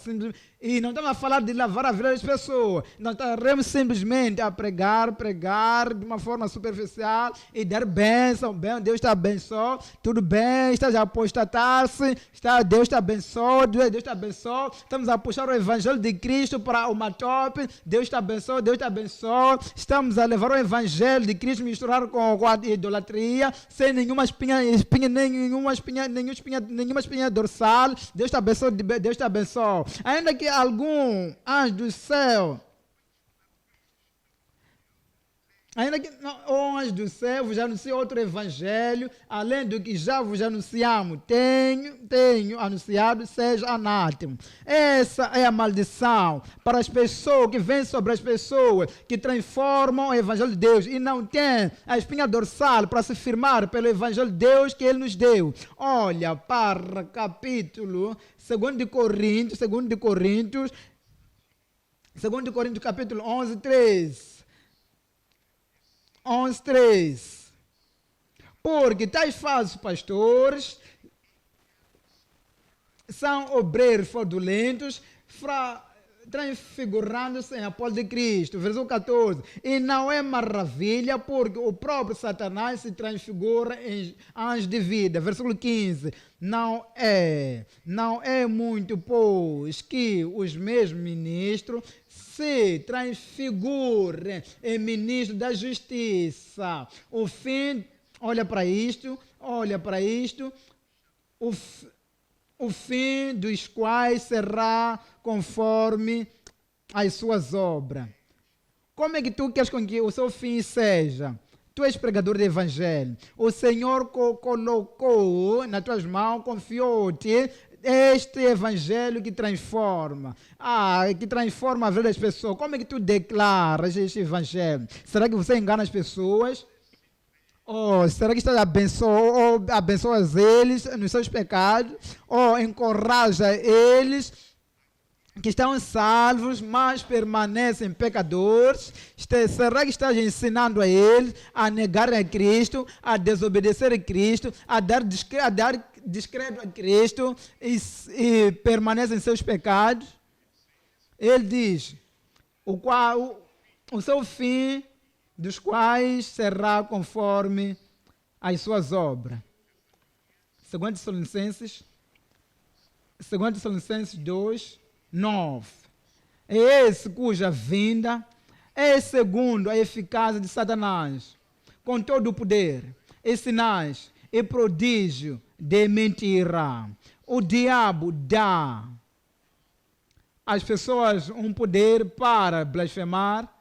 E não estamos a falar de lavar a vida das pessoas. Nós estaremos simplesmente a pregar de uma forma superficial e dar bênção. Deus te abençoe. Tudo bem, estás a apostatar-se. Deus te abençoe. Deus te abençoe. Estamos a puxar o evangelho de Cristo para uma top. Deus te abençoe. Deus te abençoe. Estamos a levar o evangelho de Cristo misturar com a idolatria, sem nenhuma espinha dorsal. Deus te abençoe. Deus te abençoe. Ainda que algum anjo do céu, o anjo do céu vos anuncia outro evangelho, além do que já vos anunciamos, tenho anunciado, seja anátema. Essa é a maldição para as pessoas que vêm sobre as pessoas, que transformam o evangelho de Deus e não têm a espinha dorsal para se firmar pelo evangelho de Deus que Ele nos deu. Olha para capítulo 2 Coríntios, capítulo 11, 3. Porque tais falsos pastores são obreiros fraudulentos, transfigurando-se em apóstolo de Cristo. Versículo 14. E não é maravilha, porque o próprio Satanás se transfigura em anjos de vida. Versículo 15. Não é muito, pois, que os mesmos ministros se transfigurem em ministros da justiça. O fim, olha para isto, o fim dos quais será conforme as suas obras. Como é que tu queres com que o seu fim seja? Tu és pregador do evangelho. O Senhor colocou nas tuas mãos, confiou-te este evangelho que transforma a vida das pessoas. Como é que tu declaras este evangelho? Será que você engana as pessoas? Ou será que estás abençoas eles nos seus pecados? Ou encoraja eles que estão salvos, mas permanecem pecadores? Será que estás ensinando a eles a negar a Cristo, a desobedecer a Cristo, a dar descrédito a Cristo e permanecem em seus pecados? Ele diz, o seu fim dos quais será conforme as suas obras. 2 Tessalonicenses 2, 9. É esse cuja vinda é segundo a eficácia de Satanás, com todo o poder, e sinais, e prodígio de mentira. O diabo dá às pessoas um poder para blasfemar,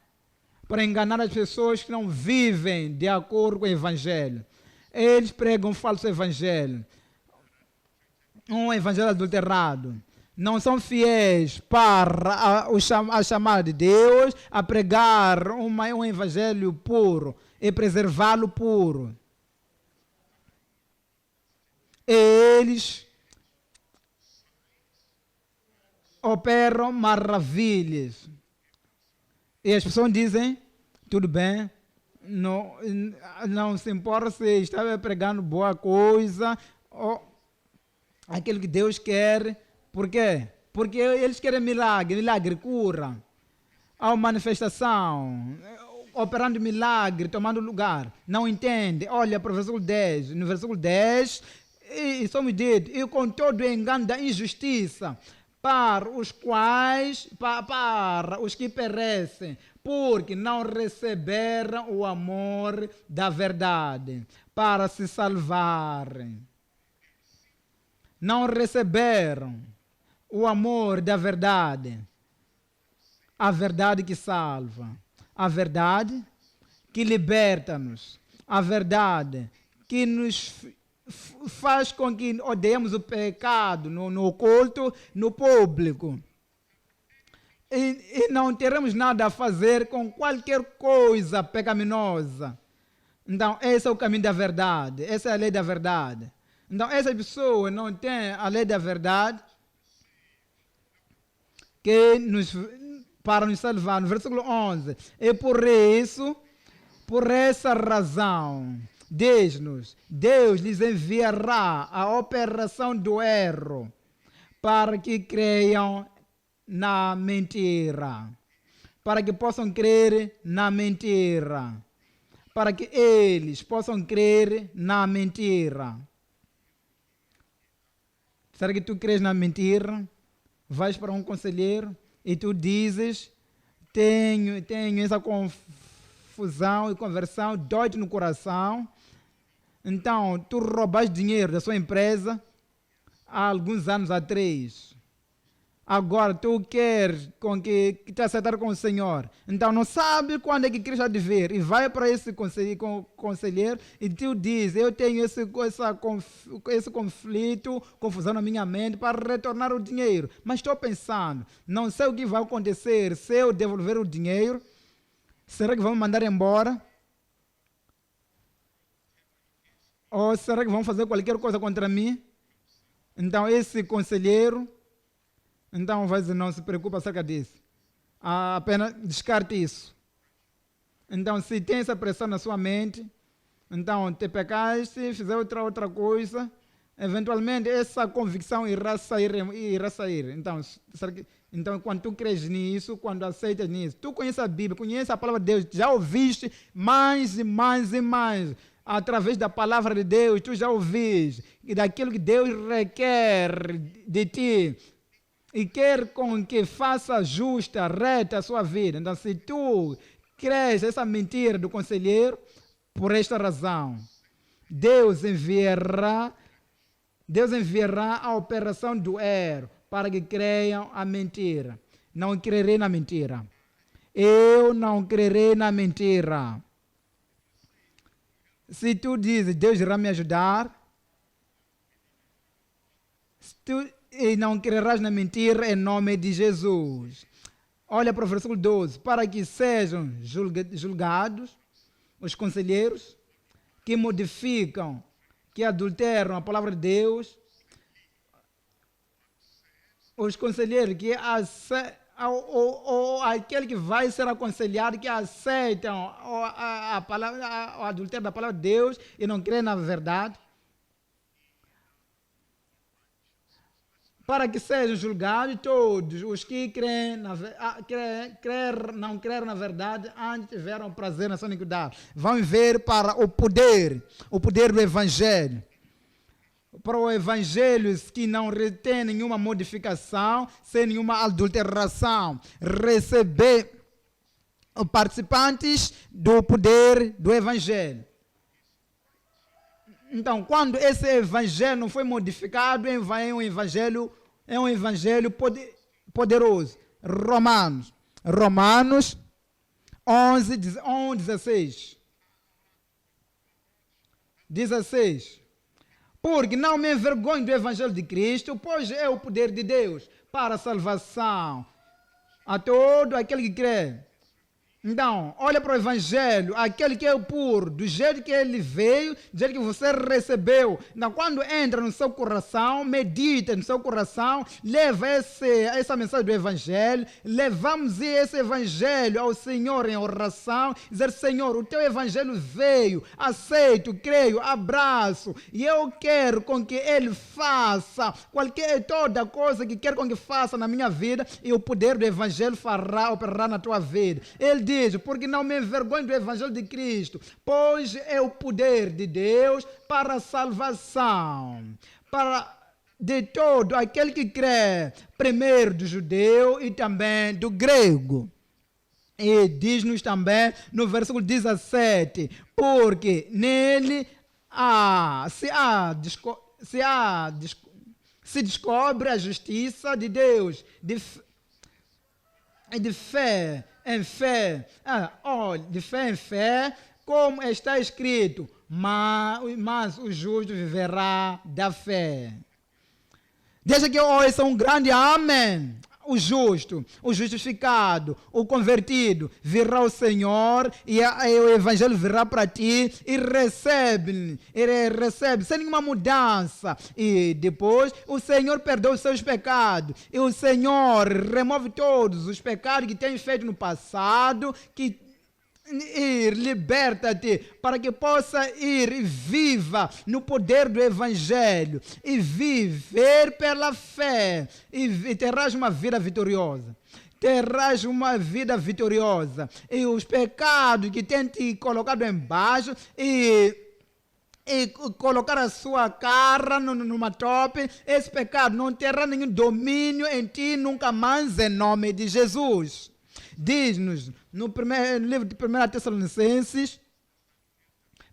para enganar as pessoas que não vivem de acordo com o evangelho. Eles pregam um falso evangelho, um evangelho adulterado. não são fiéis para a chamada de Deus, a pregar um evangelho puro e preservá-lo puro. Eles operam maravilhas. E as pessoas dizem, tudo bem, não se importa se estava pregando boa coisa, ou aquilo que Deus quer. Por quê? Porque eles querem milagre, cura, a manifestação, operando milagre, tomando lugar. Não entende. Olha para o versículo 10. No versículo 10, e somos ditos, e com todo o engano da injustiça, para os quais, para os que perecem, porque não receberam o amor da verdade, para se salvarem. Não receberam o amor da verdade, a verdade que salva, a verdade que liberta-nos, a verdade que nos faz com que odiemos o pecado no oculto, no público. E não teremos nada a fazer com qualquer coisa pecaminosa. Então, esse é o caminho da verdade, essa é a lei da verdade. Então, essa pessoa não tem a lei da verdade para nos salvar. No versículo 11, e por isso, por essa razão, Deus lhes enviará a operação do erro, para que creiam na mentira, para que possam crer na mentira, para que eles possam crer na mentira. Será que tu crês na mentira? Vais para um conselheiro e tu dizes, tenho essa confusão e conversão, dói-te no coração. Então, tu roubas dinheiro da sua empresa há alguns anos atrás. Agora, tu queres que te aceitar com o Senhor. Então, não sabe quando é que Cristo há de vir. E vai para esse conselheiro e tu diz, eu tenho esse conflito, confusão na minha mente para retornar o dinheiro. Mas estou pensando, não sei o que vai acontecer se eu devolver o dinheiro. Será que vão me mandar embora? Ou será que vão fazer qualquer coisa contra mim? Então, esse conselheiro, então vai dizer, não se preocupe acerca disso. Apenas descarte isso. Então, se tem essa pressão na sua mente, então te pecaste, fizer outra coisa, eventualmente essa convicção irá sair. Então, quando tu crês nisso, quando aceitas nisso, tu conheces a Bíblia, conheces a palavra de Deus, já ouviste mais e mais e mais. Através da palavra de Deus, tu já ouviste daquilo que Deus requer de ti e quer com que faça justa, reta a sua vida. Então, se tu crês essa mentira do conselheiro, por esta razão, Deus enviará a operação do erro para que creiam a mentira. Não crerei na mentira. Eu não crerei na mentira. Se tu dizes, Deus irá me ajudar, e não crerás na mentira em nome de Jesus. Olha para o versículo 12. Para que sejam julgados os conselheiros que modificam, que adulteram a palavra de Deus, os conselheiros que ou aquele que vai ser aconselhado, que aceitam a palavra, o adultério da palavra de Deus e não creem na verdade, para que sejam julgados todos os que não creram na verdade, antes tiveram prazer na sua iniquidade. Vão ver para o poder do Evangelho. Para o Evangelho que não retém nenhuma modificação, sem nenhuma adulteração. Receber participantes do poder do Evangelho. Então, quando esse Evangelho não foi modificado, é um Evangelho poderoso. Romanos 11, 16. Porque não me envergonho do Evangelho de Cristo, pois é o poder de Deus para a salvação a todo aquele que crê. Então, olha para o Evangelho, aquele que é o puro, do jeito que ele veio, do jeito que você recebeu. Então, quando entra no seu coração, medita no seu coração, leva essa mensagem do Evangelho, levamos esse Evangelho ao Senhor em oração, dizer: Senhor, o teu Evangelho veio, aceito, creio, abraço, e eu quero com que ele faça toda coisa que quer com que faça na minha vida, e o poder do Evangelho fará operar na tua vida. Ele diz: porque não me envergonho do Evangelho de Cristo, pois é o poder de Deus para a salvação, de todo aquele que crê, primeiro do judeu e também do grego. E diz-nos também no versículo 17, porque nele se descobre a justiça de Deus, de fé em fé, de fé em fé, como está escrito, mas o justo viverá da fé. Deixa que eu ouça um grande amém. O justo, o justificado, o convertido, virá ao Senhor e o Evangelho virá para ti e recebe sem nenhuma mudança. E depois o Senhor perdoa os seus pecados e o Senhor remove todos os pecados que tens feito no passado, e liberta-te para que possa ir e viva no poder do Evangelho e viver pela fé e terás uma vida vitoriosa. Terás uma vida vitoriosa e os pecados que têm te colocado embaixo e colocar a sua cara numa tope, esse pecado não terá nenhum domínio em ti nunca mais, em nome de Jesus. Diz-nos no livro de 1 Tessalonicenses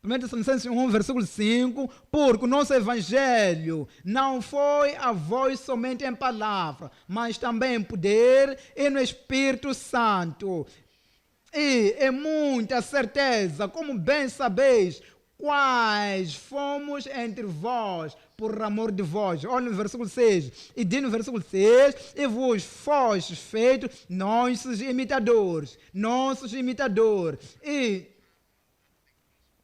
1, versículo 5, porque o nosso Evangelho não foi a voz somente em palavra, mas também em poder e no Espírito Santo. E é muita certeza, como bem sabeis, quais fomos entre vós, por amor de vós. Olha no versículo 6. E diz no versículo 6, e vos fostes feitos nossos imitadores.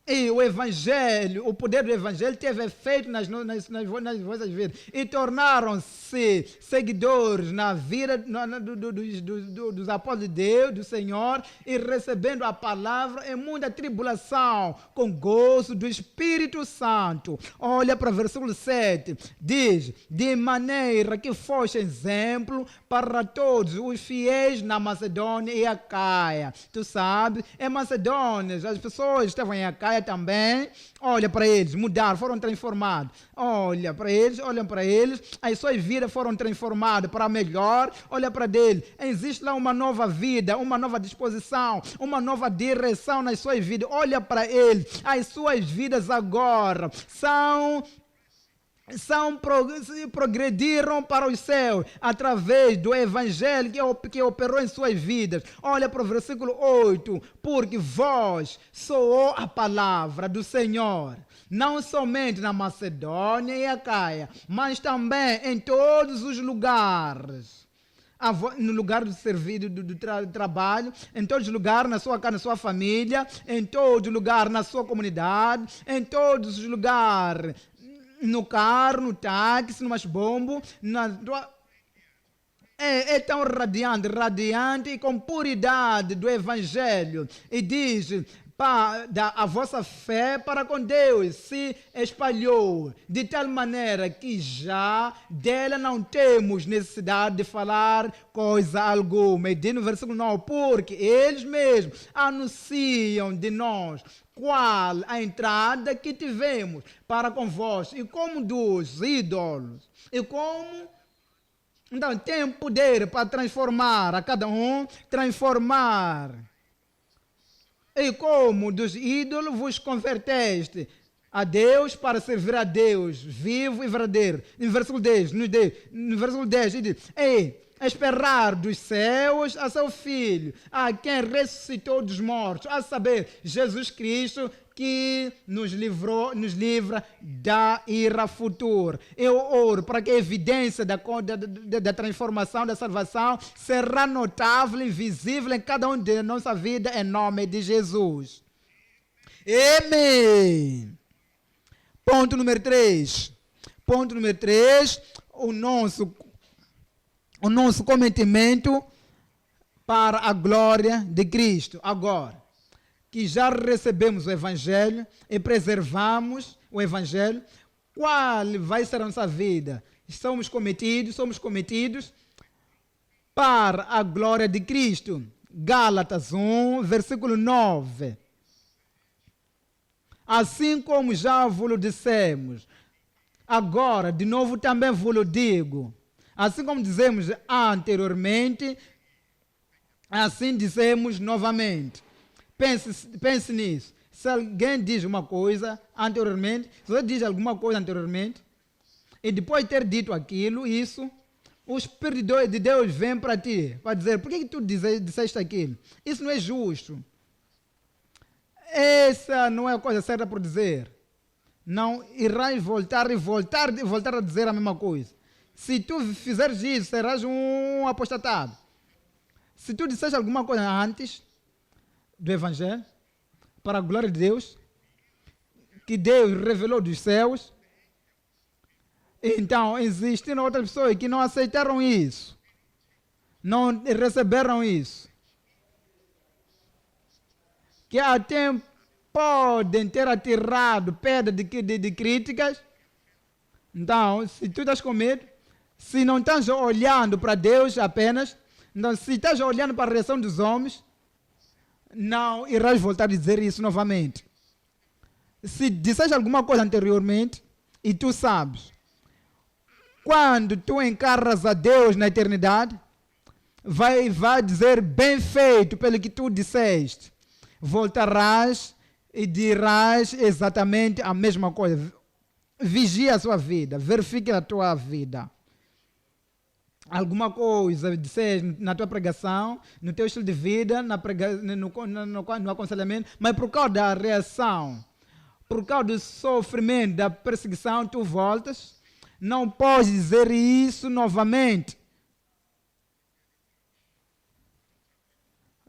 E o Evangelho, o poder do Evangelho teve efeito nas vossas vidas. E tornaram-se seguidores na vida dos apóstolos de Deus, do Senhor, e recebendo a palavra em muita tribulação, com gozo do Espírito Santo. Olha para o versículo 7. Diz: de maneira que foste exemplo para todos os fiéis na Macedônia e Acaia. Tu sabes, em Macedônia, as pessoas estavam em Acaia também, olha para eles, mudaram, foram transformados. Olha para eles, as suas vidas foram transformadas para melhor. Olha para eles, existe lá uma nova vida, uma nova disposição, uma nova direção nas suas vidas. Olha para eles, as suas vidas agora progrediram para os céus através do Evangelho que operou em suas vidas. Olha para o versículo 8, porque vós soou a palavra do Senhor, não somente na Macedônia e Acaia, mas também em todos os lugares. No lugar do serviço, do trabalho, em todos os lugares, na sua casa, na sua família, em todos os lugares, na sua comunidade, em todos os lugares, no carro, no táxi, no machibombo, é tão radiante e com puridade do Evangelho. E diz: a vossa fé para com Deus se espalhou, de tal maneira que já dela não temos necessidade de falar coisa alguma. E diz no versículo 9, porque eles mesmos anunciam de nós qual a entrada que tivemos para convosco, e como dos ídolos, e como então tem poder para transformar a cada um, e como dos ídolos vos converteste a Deus para servir a Deus vivo e verdadeiro. No versículo 10, ele diz: esperar dos céus a seu Filho, a quem ressuscitou dos mortos, a saber, Jesus Cristo, que nos livra da ira futura. Eu oro para que a evidência da transformação, da salvação, será notável e visível em cada um de nossa vida, em nome de Jesus. Amém. Ponto número 3. Ponto número 3, o nosso cometimento para a glória de Cristo. Agora, que já recebemos o Evangelho e preservamos o Evangelho, qual vai ser a nossa vida? Somos cometidos para a glória de Cristo. Gálatas 1, versículo 9. Assim como já vos dissemos, agora de novo também vos digo, assim como dizemos anteriormente, assim dizemos novamente. Pense nisso. Se alguém diz uma coisa anteriormente, se você diz alguma coisa anteriormente, e depois de ter dito aquilo, isso, o Espírito de Deus vem para ti, para dizer, por que tu disseste aquilo? Isso não é justo. Essa não é a coisa certa por dizer. Não irás voltar a dizer a mesma coisa. Se tu fizeres isso, serás um apostatado. Se tu disseste alguma coisa antes do Evangelho, para a glória de Deus, que Deus revelou dos céus, então existiram outras pessoas que não aceitaram isso, não receberam isso, que até podem ter atirado pedra de críticas. Então, se tu estás com medo, se não estás olhando para Deus apenas, então, se estás olhando para a reação dos homens, não irás voltar a dizer isso novamente. Se disseste alguma coisa anteriormente, e tu sabes, quando tu encaras a Deus na eternidade, vai dizer bem feito pelo que tu disseste. Voltarás e dirás exatamente a mesma coisa. Vigia a sua vida, verifique a tua vida. Alguma coisa disseste na tua pregação, no teu estilo de vida, no aconselhamento, mas por causa da reação, por causa do sofrimento, da perseguição, tu voltas, não podes dizer isso novamente.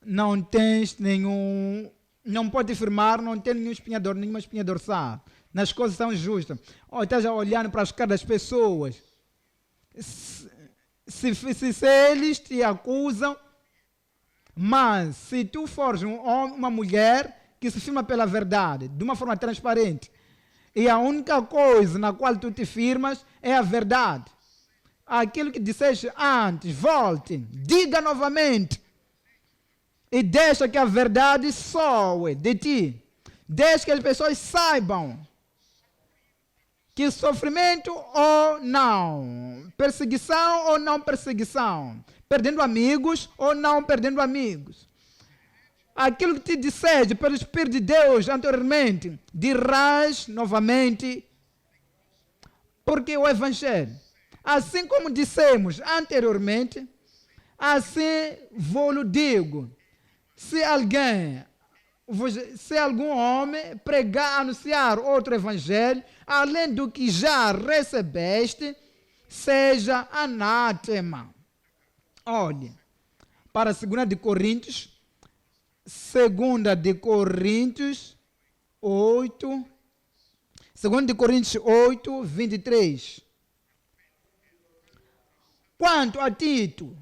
Não tens nenhum, não pode afirmar, não tem nenhuma espinha dorsal. Nas coisas são justas. Ou estás olhando para as caras das pessoas. Se eles te acusam, mas se tu fores um homem, uma mulher que se firma pela verdade, de uma forma transparente, e a única coisa na qual tu te firmas é a verdade. Aquilo que disseste antes, volte, diga novamente. E deixa que a verdade soe de ti. Deixa que as pessoas saibam que sofrimento ou não, perseguição ou não perseguição, perdendo amigos ou não perdendo amigos. Aquilo que te disseste pelo Espírito de Deus anteriormente, dirás novamente, porque o Evangelho, assim como dissemos anteriormente, assim vou-lo digo. Se algum homem pregar, anunciar outro evangelho, além do que já recebeste, seja anátema. Olhe, para 2 de Coríntios 8, 2 de Coríntios 8, 23. Quanto a Tito,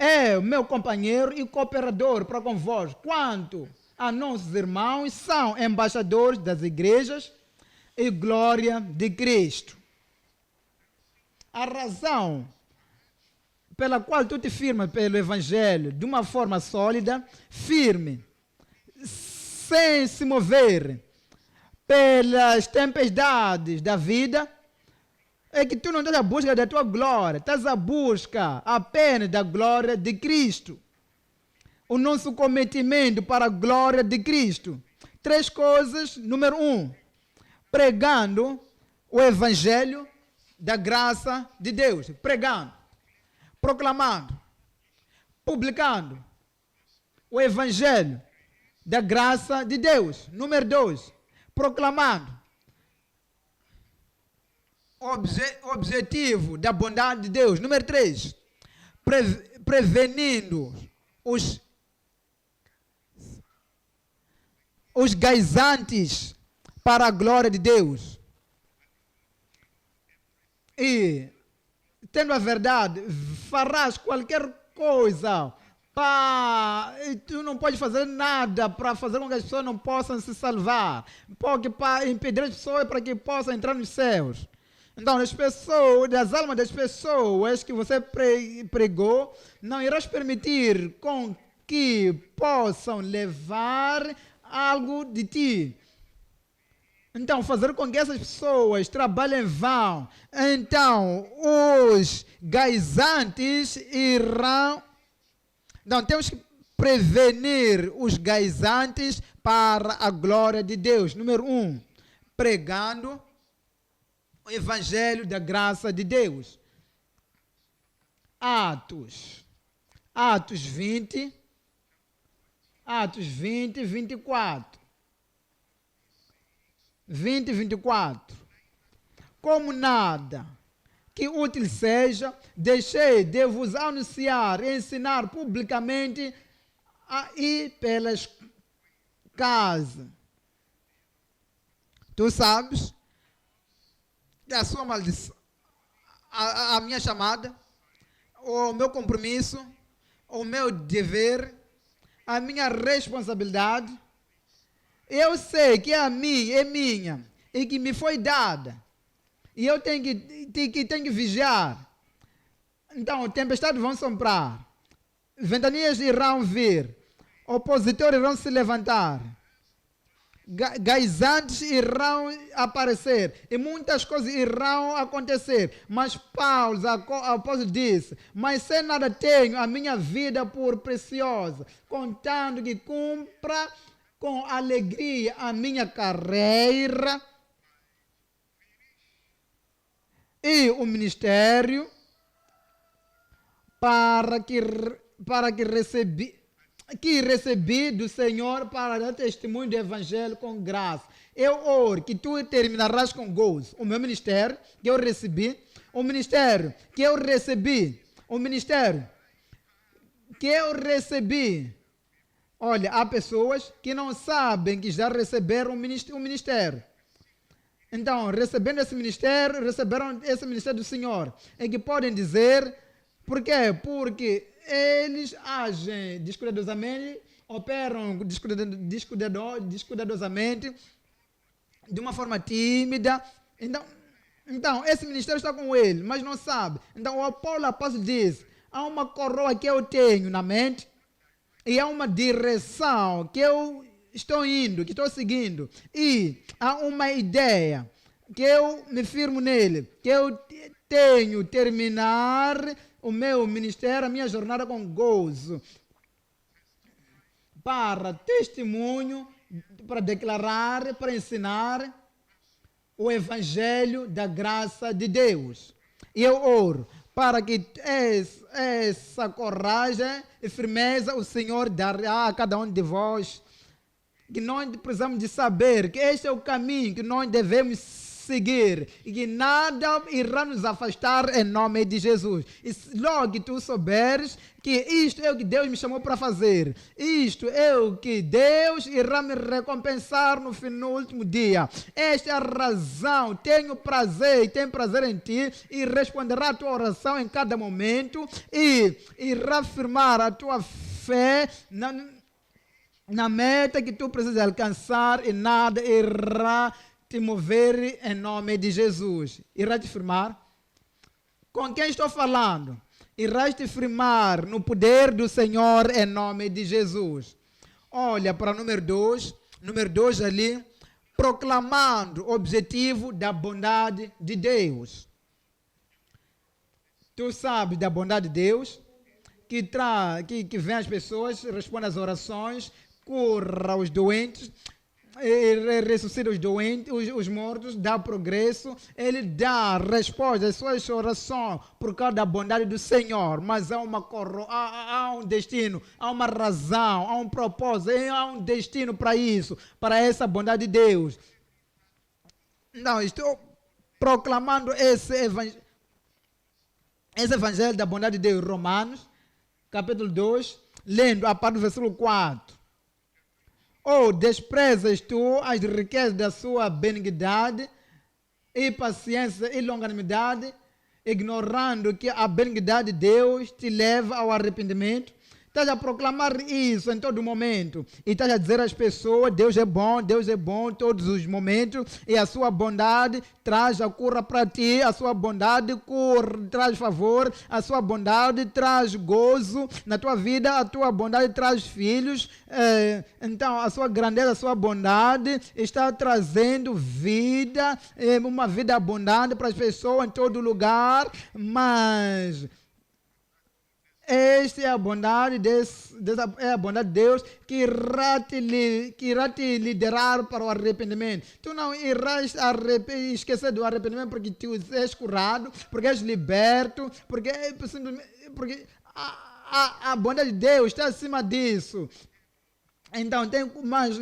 é o meu companheiro e cooperador para convosco, quanto a nossos irmãos, são embaixadores das igrejas e glória de Cristo. A razão pela qual tu te firmas pelo Evangelho de uma forma sólida, firme, sem se mover pelas tempestades da vida, é que tu não estás à busca da tua glória, estás à busca apenas da glória de Cristo. O nosso cometimento para a glória de Cristo. 3 coisas. Número 1, pregando o Evangelho da graça de Deus. Pregando. proclamando, publicando o evangelho da graça de Deus. Número 2, proclamando o objetivo da bondade de Deus. Número 3, prevenindo os gaizantes para a glória de Deus. E, tendo a verdade, farás qualquer coisa. Tu não pode fazer nada para fazer com que as pessoas não possam se salvar. Porque para impedir as pessoas para que possam entrar nos céus. Então, das almas das pessoas que você pregou, não irás permitir com que possam levar algo de ti. Então, fazer com que essas pessoas trabalhem em vão. Então, os gaizantes irão... Então, temos que prevenir os gaizantes para a glória de Deus. Número 1, pregando o evangelho da graça de Deus. Atos 20, 24. 20 e 24. Como nada que útil seja, deixei de vos anunciar e ensinar publicamente a ir pelas casas. Tu sabes da sua maldição, a minha chamada, o meu compromisso, o meu dever, a minha responsabilidade. Eu sei que a mim é minha e que me foi dada. E eu tenho que vigiar. Então, tempestades vão soprar. Ventanias irão vir. Opositores irão se levantar. Gaizantes irão aparecer. E muitas coisas irão acontecer. Mas Paulo, o apóstolo, disse: mas sem nada tenho a minha vida por preciosa, contando que cumpra com alegria a minha carreira e o ministério que recebi do Senhor para dar testemunho do Evangelho com graça. Eu oro que tu terminarás com gozo. O meu ministério que eu recebi, o ministério que eu recebi, o ministério que eu recebi. Olha, há pessoas que não sabem que já receberam o ministério. Então, recebendo esse ministério, receberam esse ministério do Senhor. E que podem dizer, por quê? Porque eles agem descuidadosamente, operam descuidadosamente, de uma forma tímida. Então, esse ministério está com ele, mas não sabe. Então, o apóstolo diz: há uma coroa que eu tenho na mente, e há uma direção que eu estou indo, que estou seguindo. E há uma ideia que eu me firmo nele, que eu tenho terminar o meu ministério, a minha jornada com gozo, para testemunho, para declarar, para ensinar o evangelho da graça de Deus. E eu oro para que essa coragem e firmeza o Senhor dará a cada um de vós, que nós precisamos de saber que este é o caminho que nós devemos seguir e que nada irá nos afastar em nome de Jesus. E logo que tu souberes que isto é o que Deus me chamou para fazer, isto é o que Deus irá me recompensar no último dia, esta é a razão, tenho prazer em ti, e responderá a tua oração em cada momento, e irá afirmar a tua fé na meta que tu precisas alcançar, e nada irá te mover em nome de Jesus. Irá te firmar? Com quem estou falando? Irás te firmar no poder do Senhor em nome de Jesus. Olha para número 2. Número 2 ali. Proclamando o objetivo da bondade de Deus. Tu sabes da bondade de Deus, que vem às pessoas, responde às orações, cura os doentes, ressuscita os doentes, os mortos, dá progresso, ele dá resposta às suas orações por causa da bondade do Senhor, mas há um destino, há uma razão, há um propósito, há um destino para isso, para essa bondade de Deus. Não, estou proclamando esse evangelho da bondade de Deus, Romanos, capítulo 2, lendo a partir do versículo 4. Ou desprezas tu as riquezas da sua benignidade e paciência e longanimidade, ignorando que a benignidade de Deus te leva ao arrependimento? Estás a proclamar isso em todo momento. E estás a dizer às pessoas, Deus é bom em todos os momentos. E a sua bondade traz a cura para ti. A sua bondade traz favor. A sua bondade traz gozo na tua vida. A tua bondade traz filhos. Então, a sua grandeza, a sua bondade está trazendo vida. Uma vida abundante para as pessoas em todo lugar. Mas esta é a bondade é a bondade de Deus que irá te liderar para o arrependimento. Tu não irás esquecer do arrependimento porque tu és curado, porque és liberto, porque a bondade de Deus está acima disso. Então tem mais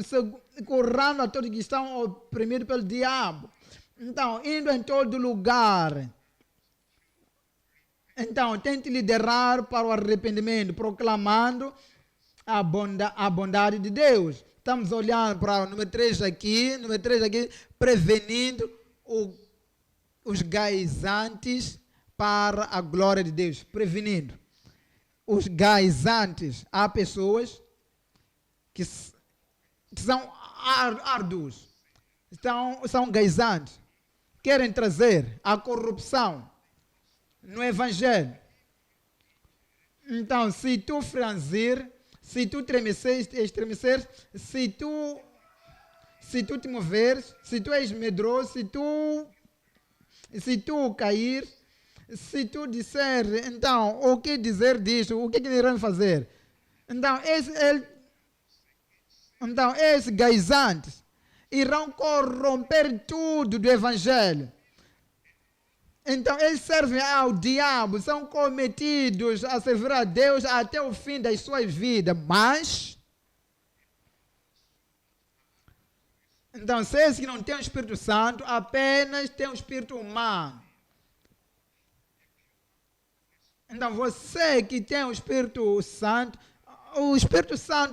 curando a todos que estão oprimidos pelo diabo. Então, indo em todo lugar. Então, tente liderar para o arrependimento, proclamando a bondade de Deus. Estamos olhando para o número 3 aqui, prevenindo os gaizantes para a glória de Deus. Prevenindo. Os gaizantes, há pessoas que são árduos, são gaizantes, querem trazer a corrupção no Evangelho. Então, se tu franzir, se tu estremecer, se tu te moveres, se tu és medroso, se tu cair, se tu disser, então, o que dizer disso? O que irão fazer? Então, esses gaizantes irão corromper tudo do Evangelho. Então, eles servem ao diabo, são cometidos a servir a Deus até o fim das suas vidas. Mas, então, se esse que não tem o Espírito Santo, apenas tem o Espírito humano. Então, você que tem o Espírito Santo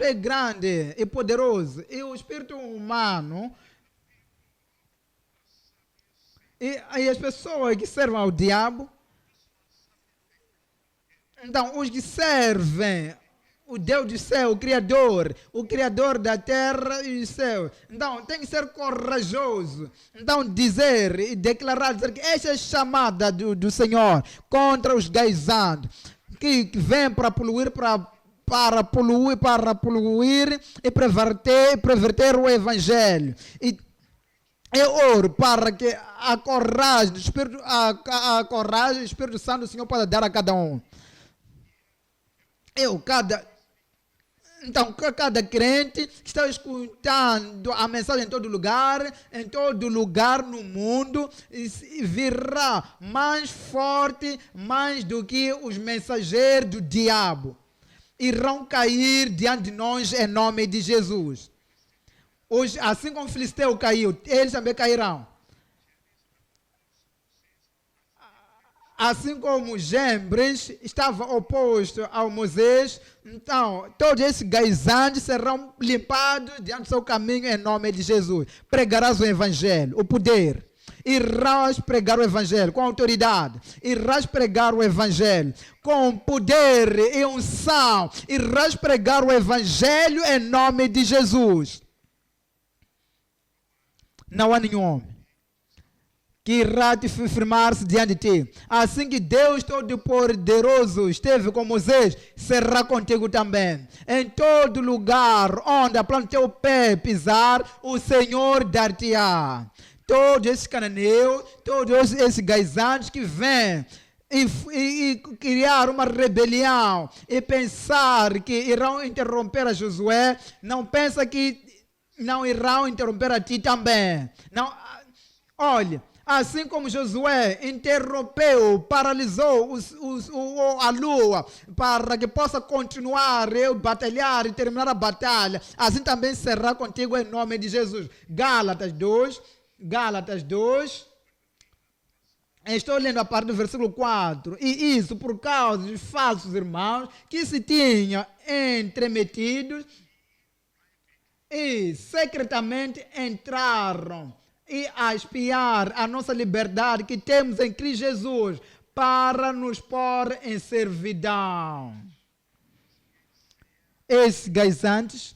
é grande e poderoso. E o Espírito humano... E as pessoas que servem ao diabo, então os que servem o Deus do céu, o Criador da terra e do céu, então tem que ser corajoso, então dizer e declarar que essa é a chamada do Senhor contra os gaizantes que vêm para poluir, para poluir e perverter o Evangelho. Eu oro para que a coragem do Espírito Santo do Senhor possa dar a cada um. Então, cada crente que está escutando a mensagem em todo lugar no mundo, virá mais forte, mais do que os mensageiros do diabo. Irão cair diante de nós em nome de Jesus. Hoje, assim como o Filisteu caiu, eles também cairão. Assim como Jambres estava oposto ao Moisés, então todos esses gaizantes serão limpados diante do seu caminho em nome de Jesus. Pregarás o Evangelho, o poder. Irás pregar o Evangelho com autoridade. Irás pregar o Evangelho com poder e unção. Irás pregar o Evangelho em nome de Jesus. Não há nenhum homem que irá te firmar-se diante de ti. Assim que Deus Todo-Poderoso esteve com Moisés, será contigo também. Em todo lugar onde a planta do teu pé pisar, o Senhor dar-te-á. Todos esses cananeus, todos esses gaizantes que vêm e criar uma rebelião e pensar que irão interromper a Josué, não pensa que não irão interromper a ti também. Não, olha, assim como Josué interrompeu, paralisou a lua para que possa continuar a batalhar e terminar a batalha, assim também será contigo em nome de Jesus. Gálatas 2. Estou lendo a parte do versículo 4. E isso por causa dos falsos irmãos que se tinham entremetidos e secretamente entraram e a espiar a nossa liberdade que temos em Cristo Jesus para nos pôr em servidão. Esses gaisantes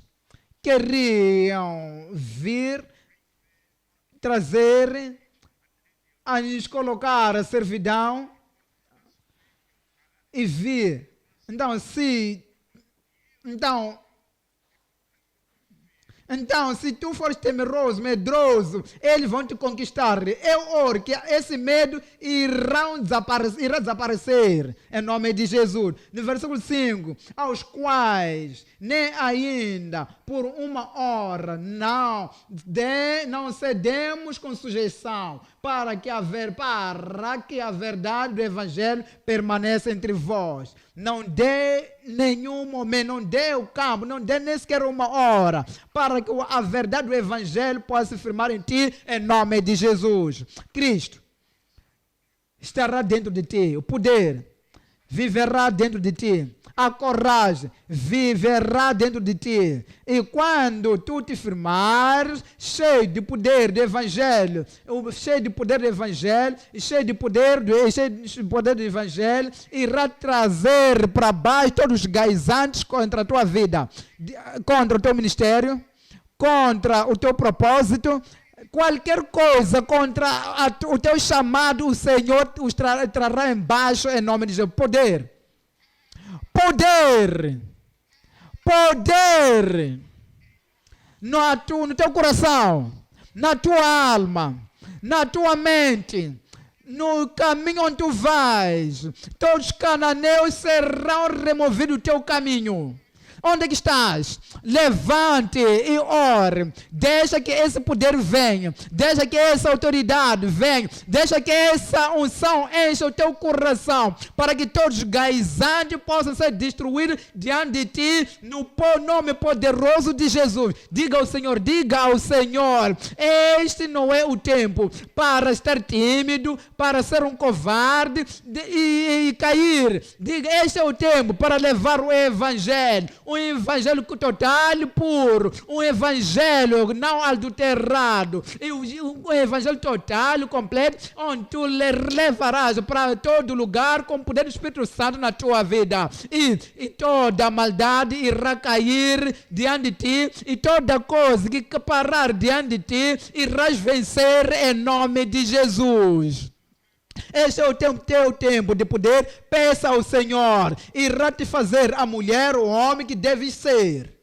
queriam vir trazer a nos colocar a servidão e vir. Então, se tu fores temeroso, medroso, eles vão te conquistar. Eu oro que esse medo irá desaparecer em nome de Jesus. No versículo 5, aos quais nem ainda por uma hora não cedemos com sujeição, para que a verdade do Evangelho permaneça entre vós. Não dê nenhum momento, não dê o campo, não dê nem sequer uma hora, para que a verdade do Evangelho possa se firmar em ti, em nome de Jesus. Cristo estará dentro de ti, o poder viverá dentro de ti, a coragem viverá dentro de ti. E quando tu te firmares, cheio de poder do Evangelho, cheio de poder do Evangelho, irá trazer para baixo todos os gaisantes contra a tua vida, contra o teu ministério, contra o teu propósito, qualquer coisa contra o teu chamado, o Senhor os trará embaixo em nome de Jesus. Poder no teu coração, na tua alma, na tua mente, no caminho onde tu vais. Todos os cananeus serão removidos do teu caminho. Onde é que estás? Levante e ore. Deixa que esse poder venha. Deixa que essa autoridade venha. Deixa que essa unção encha o teu coração. Para que todos os gaisantes possam ser destruídos diante de ti. No nome poderoso de Jesus. Diga ao Senhor. Este não é o tempo para estar tímido, para ser um covarde e cair. Diga, este é o tempo para levar o Evangelho. Um evangelho total e puro, um evangelho não adulterado, e um evangelho total e completo, onde tu levarás para todo lugar com o poder do Espírito Santo na tua vida, e toda maldade irá cair diante de ti, e toda coisa que parar diante de ti, irás vencer em nome de Jesus. Este é o teu tempo de poder. Peça ao Senhor, irá te fazer a mulher, o homem que deve ser.